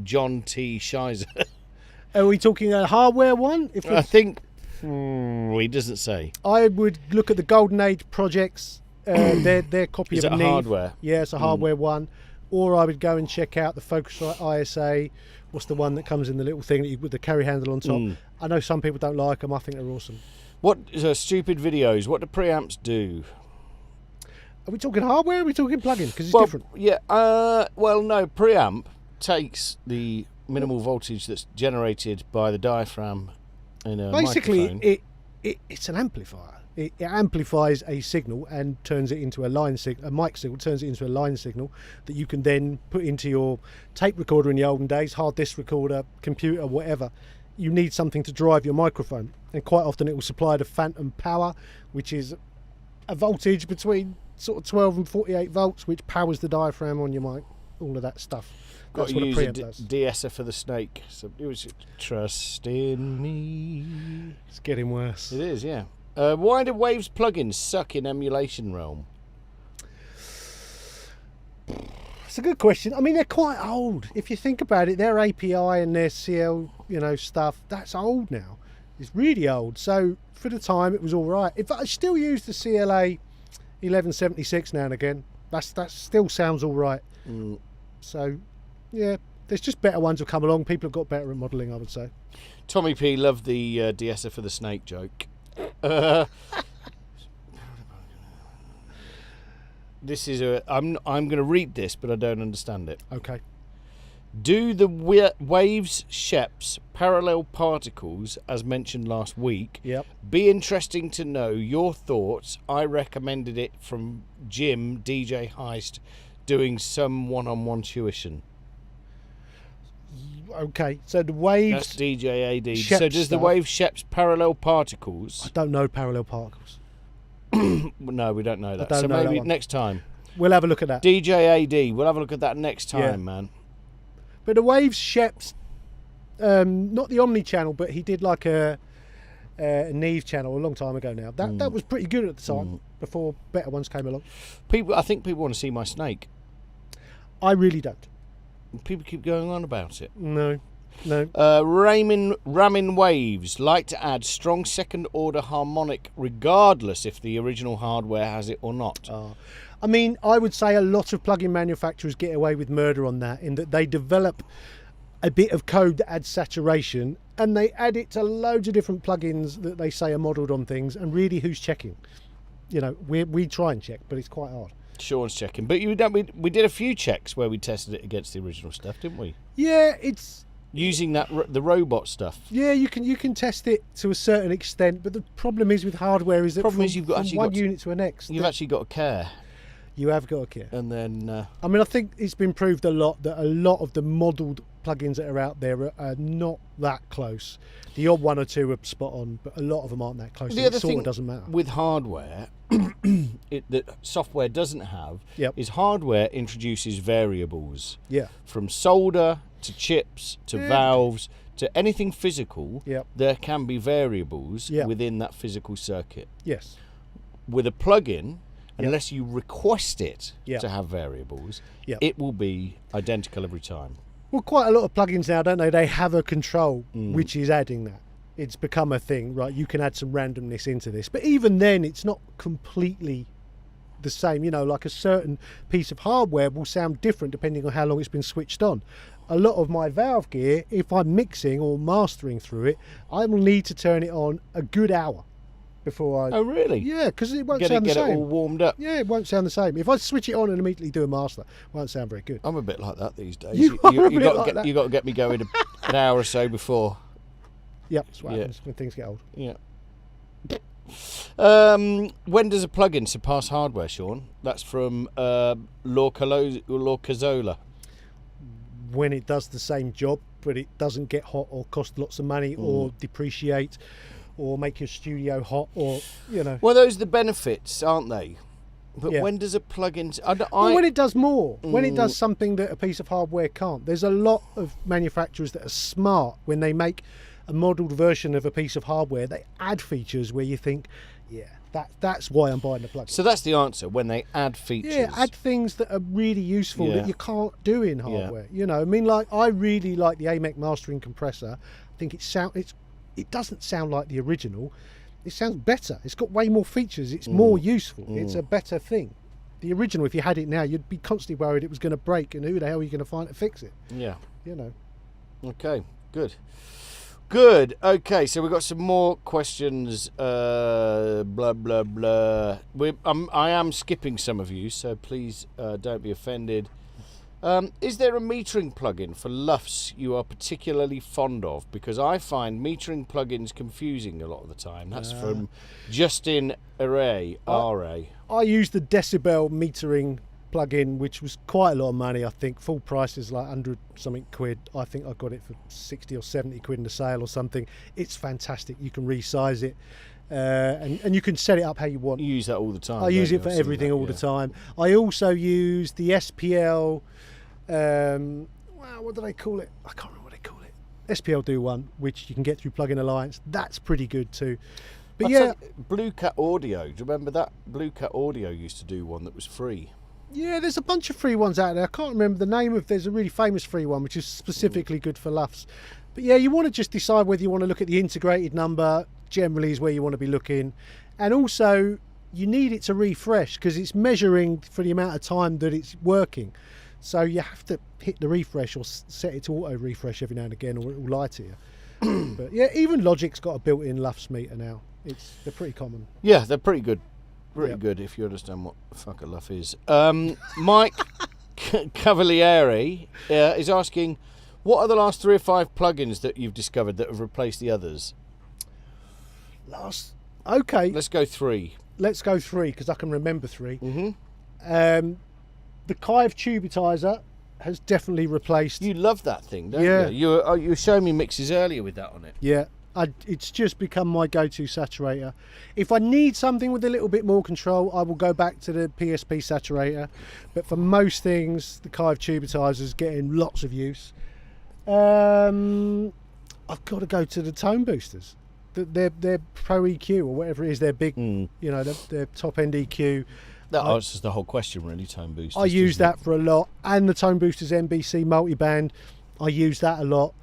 B: John T. Shizer.
A: Are we talking a hardware one?
B: I think he doesn't say.
A: I would look at the Golden Age projects. Their copy
B: Is
A: of
B: it a
A: Neve.
B: hardware?
A: Yeah, it's a hardware one. Or I would go and check out the Focusrite ISA. What's the one that comes in the little thing with the carry handle on top? I know some people don't like them. I think they're awesome.
B: What stupid videos? What do preamps do?
A: Are we talking hardware or are we talking plugins? Because it's different.
B: Yeah. Well, no. Preamp takes the minimal voltage that's generated by the diaphragm in a microphone.
A: Basically, it's an amplifier. It amplifies a signal and turns it into a line signal. A mic signal turns it into a line signal that you can then put into your tape recorder in the olden days, hard disk recorder, computer, whatever. You need something to drive your microphone, and quite often it will supply the phantom power, which is a voltage between sort of 12 and 48 volts, which powers the diaphragm on your mic. All of that stuff.
B: Got
A: That's
B: to
A: what a
B: use
A: preamp does.
B: D-esser for the snake. So it was trust in me.
A: It's getting worse.
B: It is, yeah. Why do Waves plugins suck in emulation realm?
A: It's a good question. I mean, they're quite old. If you think about it, their API and their CL, stuff, that's old now. It's really old. So for the time, it was all right. If I still use the CLA 1176 now and again, that still sounds all right. So, yeah, there's just better ones have come along. People have got better at modelling, I would say.
B: Tommy P loved the de-esser for the snake joke. This is I'm going to read this, but I don't understand it.
A: Okay.
B: Do the Waves Sheps parallel particles, as mentioned last week, be interesting to know your thoughts? I recommended it from Jim, DJ Heist, doing some one-on-one tuition.
A: Okay, so the Waves...
B: That's DJ AD.
A: Shep
B: so does the Waves Sheps parallel particles...
A: I don't know parallel particles.
B: No, we don't know that.
A: I don't know
B: maybe
A: that
B: next time.
A: We'll have a look at that.
B: DJ AD, we'll have a look at that next time, man.
A: But the Waves Sheps, not the Omni channel, but he did like a Neve channel a long time ago now. That was pretty good at the time, before better ones came along.
B: I think people want to see my snake.
A: I really don't.
B: People keep going on about it.
A: No.
B: Ramin Waves like to add strong second order harmonic regardless if the original hardware has it or not.
A: I mean, I would say a lot of plug-in manufacturers get away with murder on that, in that they develop a bit of code that adds saturation and they add it to loads of different plugins that they say are modelled on things, and really who's checking? We try and check, but it's quite hard.
B: Sean's checking, but we did a few checks where we tested it against the original stuff, didn't we?
A: Yeah, it's
B: using the robot stuff.
A: Yeah, you can test it to a certain extent, but the problem is with hardware is that from one unit to the next,
B: you've actually got to care.
A: You have got to care.
B: And then
A: I mean, I think it's been proved a lot that a lot of the modelled plugins that are out there are not that close. The odd one or two are spot on, but a lot of them aren't that close.
B: The other thing
A: doesn't matter
B: with hardware that software doesn't have is hardware introduces variables.
A: Yeah.
B: From solder to chips to valves to anything physical, there can be variables within that physical circuit.
A: Yes.
B: With a plugin, unless you request it to have variables, it will be identical every time.
A: Well, quite a lot of plugins now, don't they? They have a control which is adding that. It's become a thing, right? You can add some randomness into this, but even then, it's not completely the same. You know, like a certain piece of hardware will sound different depending on how long it's been switched on. A lot of my valve gear, if I'm mixing or mastering through it, I will need to turn it on a good hour before I...
B: Oh, really?
A: Yeah, because it won't sound the same.
B: Get it all warmed up.
A: Yeah, it won't sound the same. If I switch it on and immediately do a master, it won't sound very good.
B: I'm a bit like that these days.
A: You got
B: to get me going an hour or so before.
A: Yep, that's what happens when things get old.
B: Yeah. When does a plug-in surpass hardware, Sean? That's from Lorcazola.
A: When it does the same job, but it doesn't get hot or cost lots of money or depreciate or make your studio hot, or, you know.
B: Well, those are the benefits, aren't they? But when does a plug-in...
A: Well, when it does more. When it does something that a piece of hardware can't. There's a lot of manufacturers that are smart when they make a modelled version of a piece of hardware. They add features where you think, that's why I'm buying the plug-in.
B: So that's the answer, when they add features.
A: Yeah, add things that are really useful that you can't do in hardware. You know, I mean, like, I really like the AMEC mastering compressor. I think it doesn't sound like the original. It sounds better. It's got way more features. It's more useful. It's a better thing. The original, if you had it now, you'd be constantly worried it was going to break, and who the hell are you going to find to fix it? Yeah. You know.
B: Okay, good. Good. Okay, so we've got some more questions. Blah, blah, blah. I am skipping some of you, so please don't be offended. Is there a metering plugin for LUFS you are particularly fond of? Because I find metering plugins confusing a lot of the time. That's from Justin Array.
A: I used the Decibel metering plugin, which was quite a lot of money. I think full price is like 100 something quid. I think I got it for 60 or 70 quid in the sale or something. It's fantastic. You can resize it. And you can set it up how you want.
B: You use that all the time.
A: I use it for everything all the time. I also use the SPL. What do they call it? I can't remember what they call it. SPL do one, which you can get through Plugin Alliance. That's pretty good too. But
B: Blue Cat Audio. Do you remember that? Blue Cat Audio used to do one that was free.
A: Yeah, there's a bunch of free ones out there. I can't remember the name of. There's a really famous free one which is specifically good for LUFS. But yeah, you want to just decide whether you want to look at the integrated number. Generally is where you want to be looking, and also you need it to refresh because it's measuring for the amount of time that it's working. So you have to hit the refresh or set it to auto refresh every now and again, or it will lie to you. But yeah, even Logic's got a built-in LUFS meter now. They're pretty common.
B: Yeah, they're pretty good. Pretty good if you understand what the fuck a LUF is. Mike Cavalieri is asking, what are the last 3 or 5 plugins that you've discovered that have replaced the others?
A: Okay.
B: Let's go 3.
A: Let's go 3 because I can remember 3.
B: Mm-hmm.
A: The Kive Tubitizer has definitely replaced.
B: You love that thing, don't you? You were showing me mixes earlier with that on it.
A: Yeah. It's just become my go-to saturator. If I need something with a little bit more control, I will go back to the PSP saturator. But for most things, the Kive Tubitizer is getting lots of use. I've got to go to the tone boosters. Their Pro EQ or whatever it is, their big, you know, their top end EQ.
B: That answers the whole question, really. Tone boosters.
A: I use that for a lot, and the Tone Boosters MBC multiband. I use that a lot.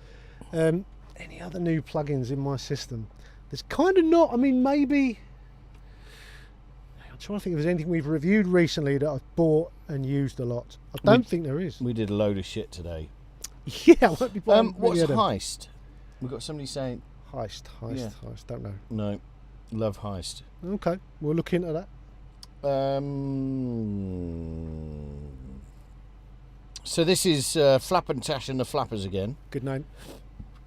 A: Any other new plugins in my system? There's kind of not. I mean, maybe. I'm trying to think if there's anything we've reviewed recently that I've bought and used a lot. I don't think there is.
B: We did a load of shit today.
A: Yeah, I won't be buying.
B: What's Heist? We've got somebody saying
A: Heist. Don't know.
B: No, love Heist.
A: Okay, we'll look into that.
B: So this is Flap and Tash and the Flappers again.
A: Good name.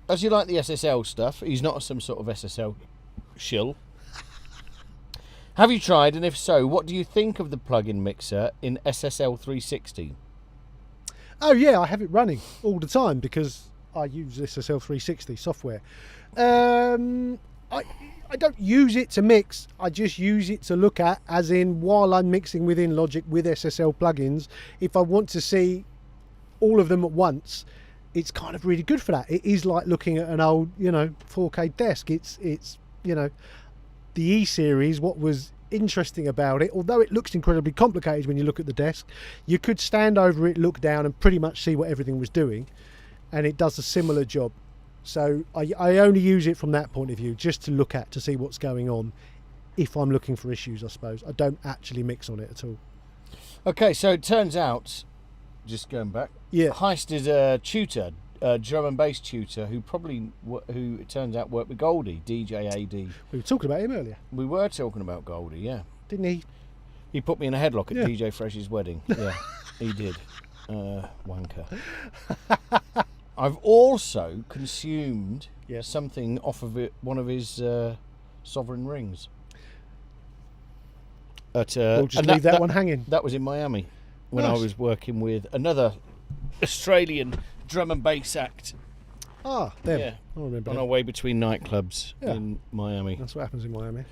B: As you like the SSL stuff, he's not some sort of SSL shill. Have you tried, and if so, what do you think of the plug-in mixer in SSL 360?
A: Oh yeah, I have it running all the time because I use SSL 360 software. I don't use it to mix, I just use it to look at, as in while I'm mixing within Logic with SSL plugins. If I want to see all of them at once, it's kind of really good for that. It is like looking at an old, 4K desk. It's the E series. What was interesting about it, although it looks incredibly complicated when you look at the desk, you could stand over it, look down, and pretty much see what everything was doing, and it does a similar job. So I only use it from that point of view, just to look at, to see what's going on. if I'm looking for issues, I suppose. I don't actually mix on it at all.
B: Okay, so it turns out, just going back,
A: Yeah.
B: Heist is a tutor, a drum and bass tutor who it turns out worked with Goldie, DJ AD.
A: We were talking about him earlier.
B: We were talking about Goldie, yeah.
A: Didn't he?
B: He put me in a headlock at
A: Yeah.
B: DJ Fresh's wedding. Yeah, he did. Wanker. I've also consumed something off of it, one of his sovereign rings.
A: We'll just leave that one hanging.
B: That was in Miami when I
A: Nice.
B: was working with another Australian drum and bass act.
A: Ah, there.
B: Yeah,
A: I remember.
B: on
A: that.
B: our way between nightclubs
A: Yeah.
B: in Miami.
A: That's what happens in Miami.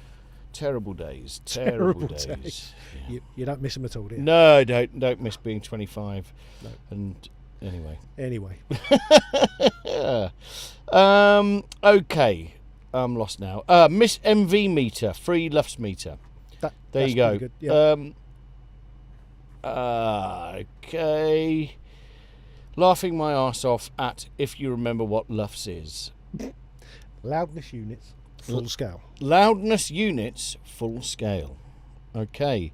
B: Terrible days.
A: Terrible
B: days.
A: days.
B: Yeah.
A: You don't miss them at all, do you?
B: No, don't miss being 25.
A: No.
B: And anyway.
A: Anyway.
B: Okay. I'm lost now. Miss MV meter, free Lufts meter. There
A: That's
B: you go.
A: pretty good, yeah.
B: Okay. Laughing my arse off at if you remember what Lufts is.
A: Loudness units, full scale.
B: Loudness units, full scale. Okay.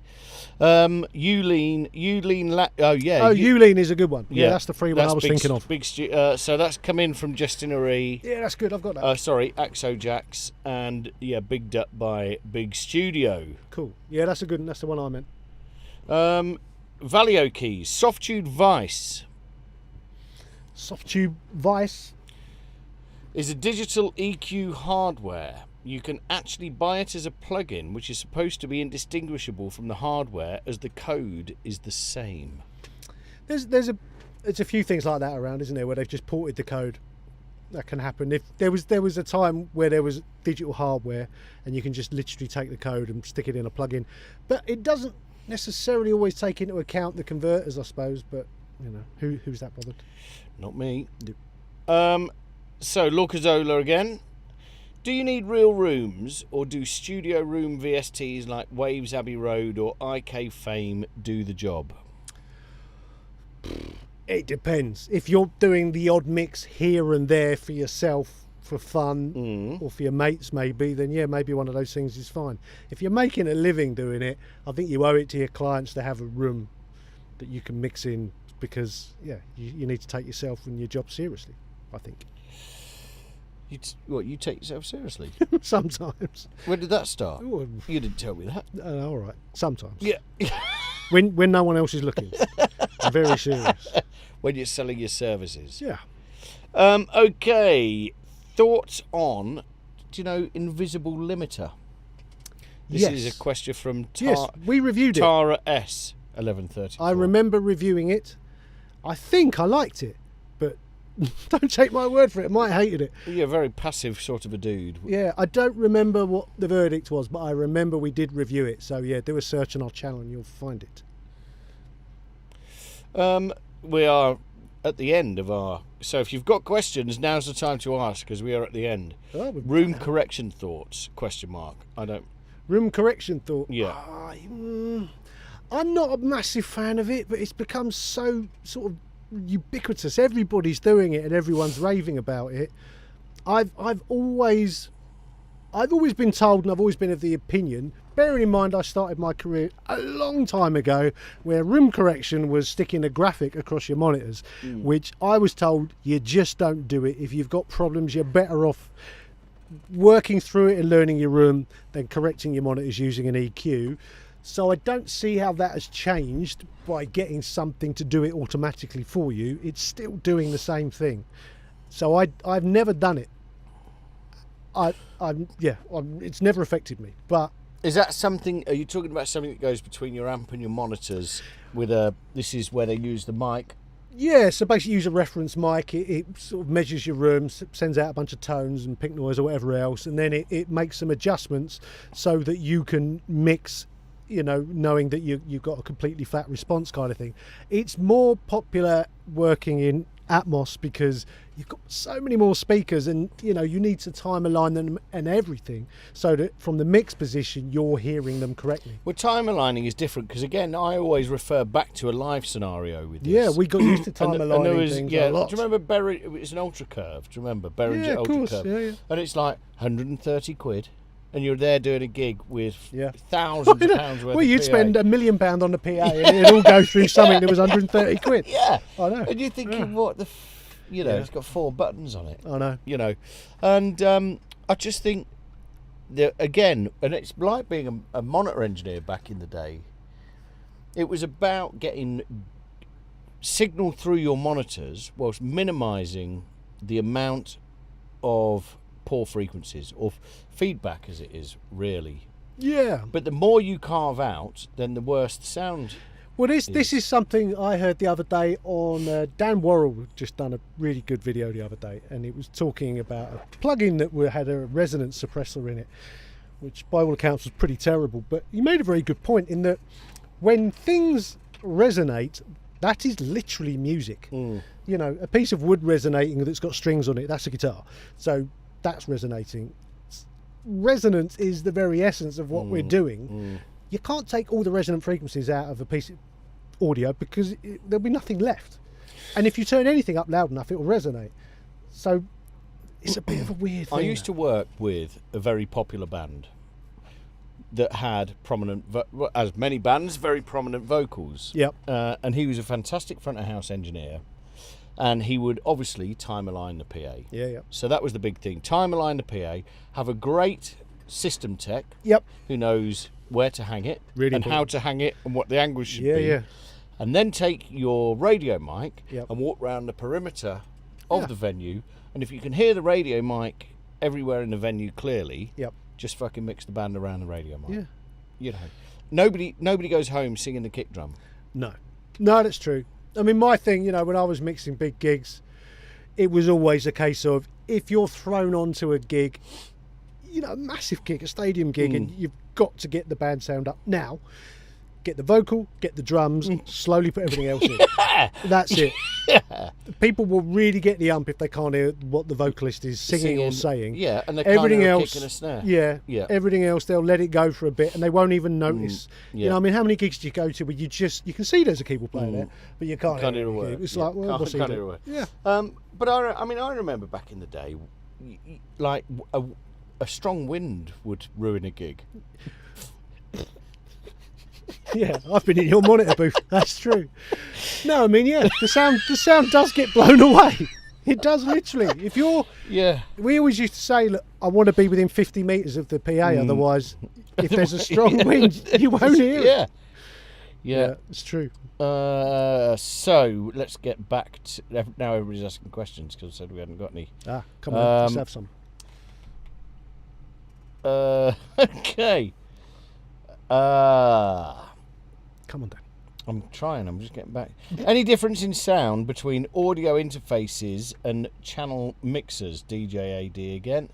B: Ulean.
A: Ulean is a good one. Yeah, that's the free one I was thinking of.
B: So that's come in from Justin Aree.
A: Yeah, that's good. I've got that.
B: Sorry, Axo Jax, and Bigged Up by Big Studio.
A: Cool. Yeah, that's a good one. That's the one I meant.
B: Valio keys, soft tube Vice
A: Soft tube Vice.
B: is a digital EQ hardware. You can actually buy it as a plug-in, which is supposed to be indistinguishable from the hardware, as the code is the same.
A: There's a few things like that around, isn't there, where they've just ported the code. That can happen. If there was a time where there was digital hardware and you can just literally take the code and stick it in a plug-in, but it doesn't necessarily always take into account the converters, I suppose. But you know, who's that bothered?
B: Not me. So Lorcazola again. Do you need real rooms, or do studio room VSTs like Waves Abbey Road or IK Fame do the job?
A: It depends. If you're doing the odd mix here and there for yourself, for fun, or for your mates maybe, then yeah, maybe one of those things is fine. If you're making a living doing it, I think you owe it to your clients to have a room that you can mix in, because yeah, you need to take yourself and your job seriously, I think.
B: You take yourself seriously?
A: Sometimes.
B: When did that start?
A: Oh,
B: You didn't tell me that.
A: all right. Sometimes.
B: Yeah.
A: When no one else is looking. I'm very serious.
B: When you're selling your services.
A: Yeah.
B: Okay. Thoughts on, do you know, invisible limiter? This
A: Yes.
B: is a question from
A: Yes, we reviewed it.
B: Tara S. 1134.
A: I remember reviewing it. I think I liked it, but don't take my word for it. I might have hated it.
B: You're a very passive sort of a dude.
A: Yeah, I don't remember what the verdict was, but I remember we did review it. So yeah, do a search on our channel and you'll find it.
B: We are at the end of our... So if you've got questions, now's the time to ask, because we are at the end.
A: Oh,
B: Room correction thoughts, question mark. I don't...
A: Room correction thought.
B: Yeah.
A: I'm not a massive fan of it, but it's become so sort of ubiquitous. Everybody's doing it and everyone's raving about it. I've always been told, and I've always been of the opinion, bearing in mind I started my career a long time ago, where room correction was sticking a graphic across your monitors, which I was told you just don't do it. If you've got problems, you're better off working through it and learning your room than correcting your monitors using an EQ. So I don't see how that has changed by getting something to do it automatically for you. It's still doing the same thing. So I've never done it. It's never affected me. But
B: Is that something... Are you talking about something that goes between your amp and your monitors with a... This is where they use the mic?
A: yeah, so basically use a reference mic. It sort of measures your room, sends out a bunch of tones and pink noise or whatever else, and then it makes some adjustments so that you can mix, you know, knowing that you've got a completely flat response kind of thing. It's more popular working in Atmos because you've got so many more speakers, and you know, you need to time align them and everything so that from the mix position you're hearing them correctly.
B: Well, time aligning is different because, again, I always refer back to a live scenario with this.
A: Yeah, we got used to time
B: and
A: aligning
B: there was,
A: things
B: yeah,
A: a lot.
B: do you remember it's an ultra curve? Do you remember Behringer
A: Yeah, of
B: ultra
A: course.
B: curve?
A: Yeah, yeah.
B: And it's like 130 quid, and you're there doing a gig with
A: Yeah.
B: thousands of pounds worth
A: Well,
B: of
A: you'd
B: PA.
A: spend £1 million on the PA and it'd all go through something that was 130 quid.
B: Yeah.
A: I know.
B: And you're thinking, what the... You know,
A: Yeah.
B: it's got 4 buttons on it.
A: I know.
B: You know. And I just think, that again, and it's like being a monitor engineer back in the day. It was about getting signal through your monitors whilst minimising the amount of poor frequencies, or feedback as it is, really.
A: Yeah.
B: But the more you carve out, then the worse the sound.
A: Well, this is something I heard the other day on Dan Worrell just done a really good video the other day, and it was talking about a plugin that had a resonance suppressor in it, which by all accounts was pretty terrible. But he made a very good point in that when things resonate, that is literally music. You know, a piece of wood resonating that's got strings on it, that's a guitar. So that's resonating. Resonance is the very essence of what we're doing. You can't take all the resonant frequencies out of a piece of audio because there'll be nothing left. And if you turn anything up loud enough, it will resonate. So it's a bit of a weird thing.
B: I used to work with a very popular band that had prominent, as many bands, very prominent vocals.
A: Yep.
B: And he was a fantastic front of house engineer. And he would obviously time align the PA.
A: Yeah.
B: So that was the big thing. Time align the PA, have a great system tech
A: Yep.
B: who knows where to hang it
A: Really
B: and how
A: important.
B: to hang it and what the angles should be.
A: Yeah.
B: And then take your radio mic
A: Yep.
B: and walk around the perimeter of
A: Yeah.
B: the venue. And if you can hear the radio mic everywhere in the venue clearly,
A: Yep.
B: just fucking mix the band around the radio mic.
A: Yeah.
B: You know, nobody goes home singing the kick drum.
A: No, that's true. I mean, my thing, you know, when I was mixing big gigs, it was always a case of if you're thrown onto a gig, you know, a massive gig, a stadium gig, and you've got to get the band sound up now. Get the vocal, get the drums, slowly put everything else in. That's it. People will really get the ump if they can't hear what the vocalist is singing or saying.
B: Yeah, and they can't
A: Everything
B: hear a
A: else,
B: kick and a snare.
A: yeah. Everything else, they'll let it go for a bit, and they won't even notice.
B: Yeah.
A: You know, I mean, how many gigs do you go to where you can see there's a keyboard player there, but you can't
B: Can't
A: hear
B: hear a
A: it.
B: word.
A: It's
B: Yeah.
A: like, well, what's he
B: Can't
A: doing?
B: hear a word.
A: Yeah.
B: But I remember back in the day, like a strong wind would ruin a gig.
A: Yeah, I've been in your monitor booth. That's true. No, I mean, yeah, the sound does get blown away. It does literally. If you're, we always used to say, look, I want to be within 50 metres of the PA. Otherwise, if there's a strong wind, you won't hear it. Yeah, it's true.
B: So let's get back to now. Everybody's asking questions because I said we hadn't got any.
A: Come on, let's have some.
B: Okay.
A: Come on, Dan.
B: I'm trying. I'm just getting back. Any difference in sound between audio interfaces and channel mixers? DJ AD again.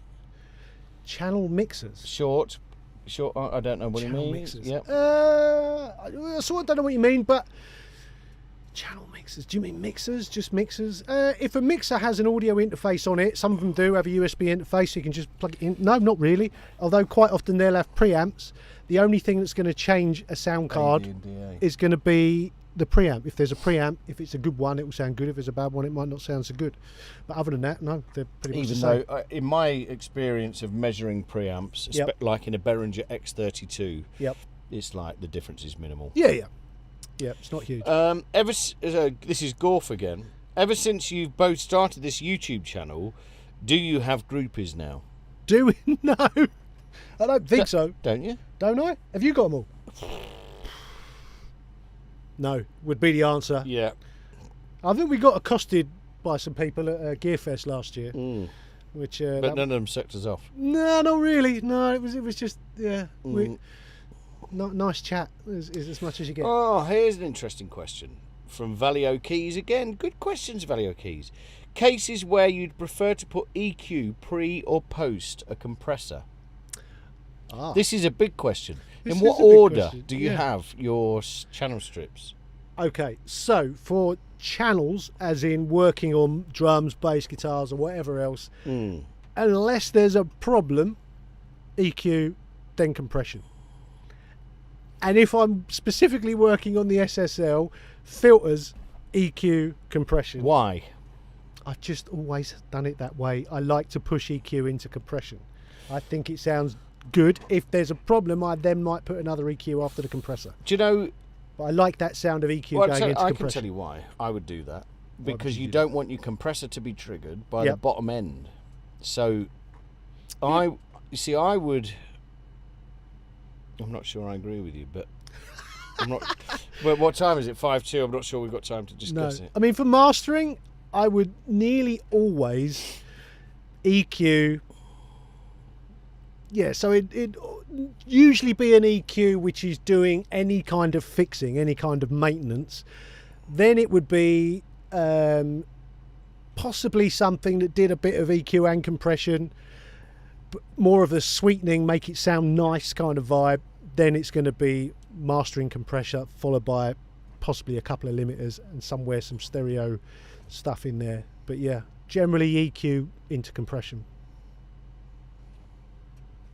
A: Channel mixers.
B: Short. I don't know what
A: Channel
B: he means.
A: mixers.
B: Yep.
A: I sort of don't know what you mean, but channel mixers. Do you mean mixers? Just mixers? If a mixer has an audio interface on it, some of them do have a USB interface, so you can just plug it in. No, not really. Although quite often they'll have preamps. The only thing that's going to change a sound card is going to be the preamp. If there's a preamp, if it's a good one, it will sound good. If it's a bad one, it might not sound so good. But other than that, no, they're pretty much the same.
B: Even though, in my experience of measuring preamps, like in a Behringer X32, it's like the difference is minimal.
A: Yeah, it's not huge.
B: This is Gorf again. Ever since you've both started this YouTube channel, do you have groupies now?
A: Do we? No, I don't think so.
B: Don't you?
A: Don't I? Have you got them all? No, would be the answer.
B: Yeah.
A: I think we got accosted by some people at Gearfest last year, which.
B: But none of them sucked us off.
A: No, not really. No, it was just nice chat is as much as you get.
B: Oh, here's an interesting question from Valio Keys again. Good questions, Valio Keys. Cases where you'd prefer to put EQ pre or post a compressor. This is a big question. In what order do you have your channel strips?
A: Okay, so for channels, as in working on drums, bass, guitars, or whatever else, unless there's a problem, EQ, then compression. And if I'm specifically working on the SSL, filters, EQ, compression.
B: Why?
A: I've just always done it that way. I like to push EQ into compression. I think it sounds good. If there's a problem, I then might put another EQ after the compressor.
B: Do you know?
A: But I like that sound of EQ
B: Well,
A: going into
B: I
A: compression.
B: can tell you why I would do that.
A: Why
B: Because
A: would
B: you
A: do
B: don't want your compressor to be triggered by
A: Yep.
B: the bottom end. So, I would. I'm not sure I agree with you, but I'm not. But what time is it? 5:02. I'm not sure we've got time to discuss it.
A: I mean, for mastering, I would nearly always EQ. Yeah, so it usually be an EQ which is doing any kind of fixing, any kind of maintenance. Then it would be possibly something that did a bit of EQ and compression, but more of a sweetening, make it sound nice kind of vibe. Then it's going to be mastering compressor, followed by possibly a couple of limiters and somewhere some stereo stuff in there. But yeah, generally EQ into compression.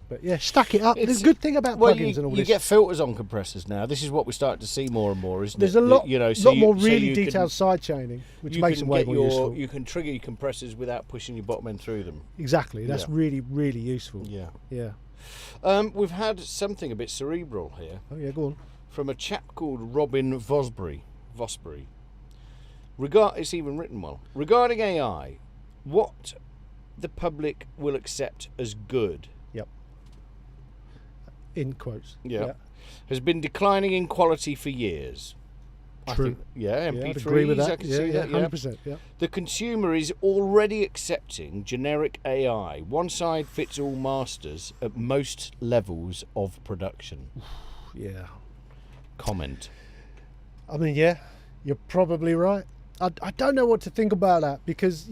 A: But yeah, stack it up. There's a good thing about plugins and all
B: you
A: this.
B: get filters on compressors now. This is what we're starting to see more and more, isn't
A: There's
B: it?
A: a lot,
B: So
A: lot more
B: so
A: really
B: you
A: detailed
B: can,
A: side chaining, which
B: you
A: makes
B: can
A: them way
B: get
A: more useful.
B: You can trigger your compressors without pushing your bottom end through them.
A: Exactly. That's
B: Yeah.
A: really, really useful.
B: Yeah.
A: Yeah.
B: We've had something a bit cerebral here
A: Oh yeah, go on.
B: from a chap called Robin Vosbury. It's even written well. Regarding AI, what the public will accept as good
A: In quotes.
B: has been declining in quality for years.
A: True.
B: MP3s,
A: I'd agree with that.
B: I can see that.
A: 100%. Yeah.
B: The consumer is already accepting generic AI, one-size-fits-all masters at most levels of production.
A: Yeah.
B: Comment.
A: I mean, yeah, you're probably right. I don't know what to think about that because,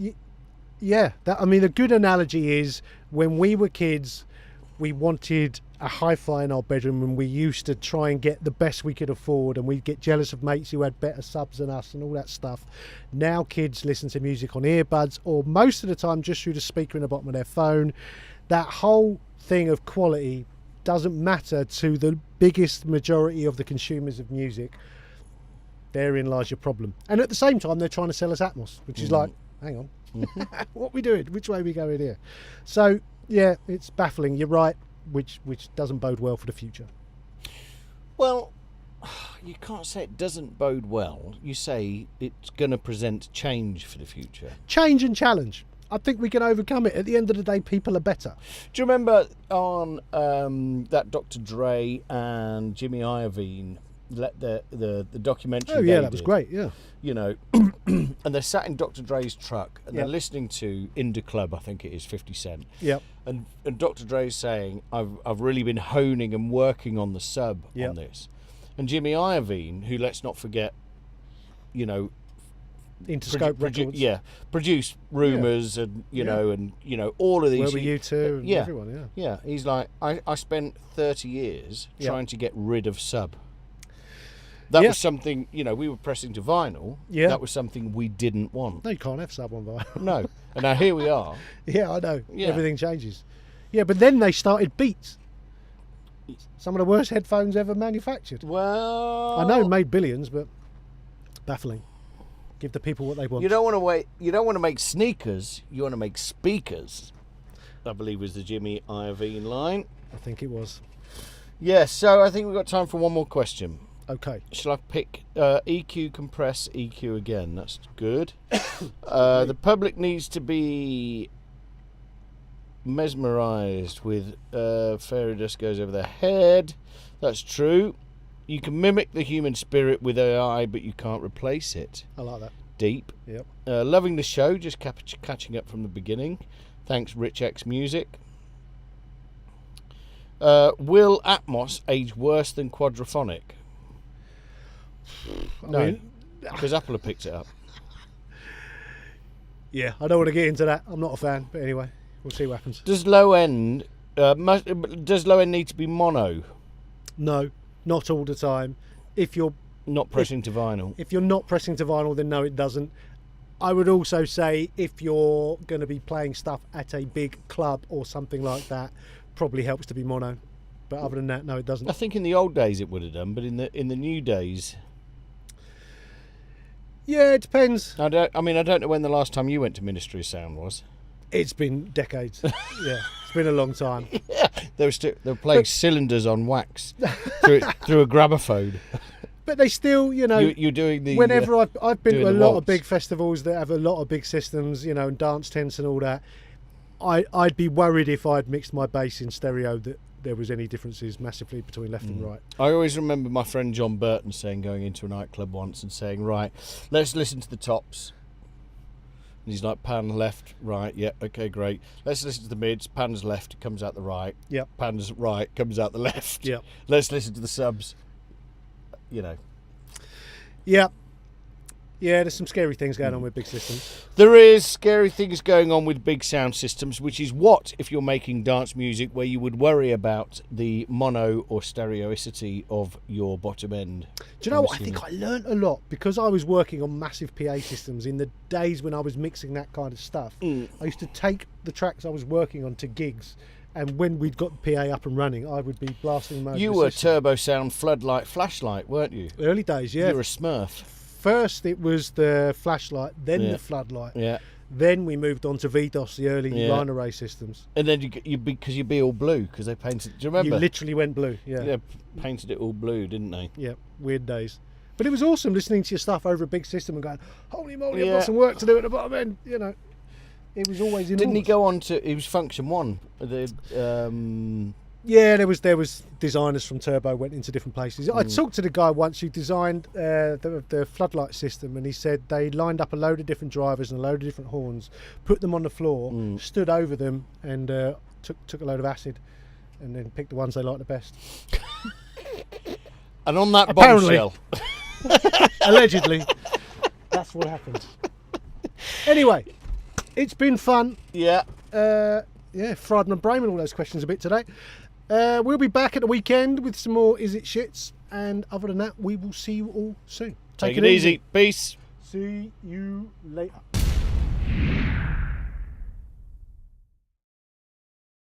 A: a good analogy is when we were kids, we wanted a hi-fi in our bedroom and we used to try and get the best we could afford, and we'd get jealous of mates who had better subs than us and all that stuff. Now kids listen to music on earbuds, or most of the time just through the speaker in the bottom of their phone. That whole thing of quality doesn't matter to the biggest majority of the consumers of music. Therein lies your problem. And at the same time, they're trying to sell us Atmos, which is like, hang on, what are we doing? Which way are we going here? So yeah, it's baffling. You're right, which doesn't bode well for the future.
B: Well, you can't say it doesn't bode well. You say it's going to present change for the future.
A: Change and challenge. I think we can overcome it. At the end of the day, people are better.
B: Do you remember on that Dr. Dre and Jimmy Iovine, the documentary?
A: Oh yeah,
B: they
A: that was
B: did?
A: great. Yeah.
B: You know, and they're sat in Dr. Dre's truck and they're
A: Yep.
B: listening to Indie Club, I think it is, 50 Cent.
A: Yep.
B: And Dr. Dre's saying, I've really been honing and working on the sub
A: Yep.
B: on this. And Jimmy Iovine, who, let's not forget, you know,
A: Interscope Records.
B: produced Rumours and you know all of these.
A: Where Were You Two? And everyone. Yeah.
B: Yeah, he's like, I spent 30 years
A: Yep.
B: trying to get rid of sub. That
A: Yeah.
B: was something, we were pressing to vinyl.
A: Yeah.
B: That was something we didn't want.
A: No, you can't have sub on vinyl.
B: No. And now here we are.
A: Yeah, I know.
B: Yeah.
A: Everything changes. Yeah, but then they started Beats. Some of the worst headphones ever manufactured.
B: Well,
A: I know, made billions, but baffling. Give the people what they want.
B: You don't want to make sneakers. You want to make speakers. I believe was the Jimmy Iovine line.
A: I think it was.
B: Yes. So I think we've got time for one more question.
A: Okay.
B: Shall I pick EQ, compress, EQ again? That's good. The public needs to be mesmerised with fairy dust goes over their head. That's true. You can mimic the human spirit with AI, but you can't replace it.
A: I like that.
B: Deep.
A: Yep.
B: Loving the show, just catching up from the beginning. Thanks, Rich X Music. Will Atmos age worse than Quadraphonic? No, because Apple have picked it up.
A: Yeah, I don't want to get into that. I'm not a fan, but anyway, we'll see what happens.
B: Does low end need to be mono?
A: No, not all the time. If you're
B: Not pressing to vinyl.
A: If you're not pressing to vinyl, then no, it doesn't. I would also say if you're going to be playing stuff at a big club or something like that, probably helps to be mono. But other than that, no, it doesn't.
B: I think in the old days it would have done, but in the new days,
A: yeah, it depends.
B: I don't know when the last time you went to Ministry of Sound was.
A: It's been decades. Yeah, it's been a long time.
B: They were playing cylinders on wax through a gramophone.
A: But they still, you know,
B: You're doing the.
A: whenever I've been
B: doing
A: to a
B: the
A: lot
B: waltz.
A: of big festivals that have a lot of big systems, you know, and dance tents and all that, I'd be worried if I'd mixed my bass in stereo that there was any differences massively between left and right.
B: I always remember my friend John Burton going into a nightclub once and saying, right, let's listen to the tops. And he's like, pan left, right, yeah, okay, great. Let's listen to the mids, pans left, it comes out the right.
A: Yep.
B: Pans right, comes out the left.
A: Yep.
B: Let's listen to the subs. You know.
A: Yeah. Yeah, there's some scary things going on with big systems.
B: There is scary things going on with big sound systems, which is what, if you're making dance music, where you would worry about the mono or stereoicity of your bottom end.
A: Do you know what? I think I learnt a lot because I was working on massive PA systems in the days when I was mixing that kind of stuff. I used to take the tracks I was working on to gigs, and when we'd got the PA up and running, I would be blasting them over
B: You
A: the
B: were
A: system.
B: turbo sound floodlight flashlight, weren't you?
A: Early days, yeah.
B: You were a smurf.
A: First it was the flashlight, then
B: Yeah.
A: the floodlight.
B: Yeah.
A: Then we moved on to VDOS, the early line array systems.
B: And then because you'd be all blue because they painted. Do you remember?
A: You literally went blue, yeah.
B: Yeah, painted it all blue, didn't they?
A: Yeah, weird days. But it was awesome listening to your stuff over a big system and going, holy moly, I've
B: Yeah.
A: got some work to do at the bottom end. You know, it was always enormous.
B: Didn't he go on to? He was Function One.
A: Yeah, there was designers from Turbo went into different places. I talked to the guy once who designed the floodlight system, and he said they lined up a load of different drivers and a load of different horns, put them on the floor, stood over them, and took a load of acid, and then picked the ones they liked the best.
B: And on that
A: Apparently.
B: bombshell,
A: Allegedly, that's what happened. Anyway, it's been fun.
B: yeah.
A: Yeah, fried my brain with all those questions a bit today. We'll be back at the weekend with some more Is It Shits, and other than that, we will see you all soon.
B: Take it easy. Peace.
A: See you later.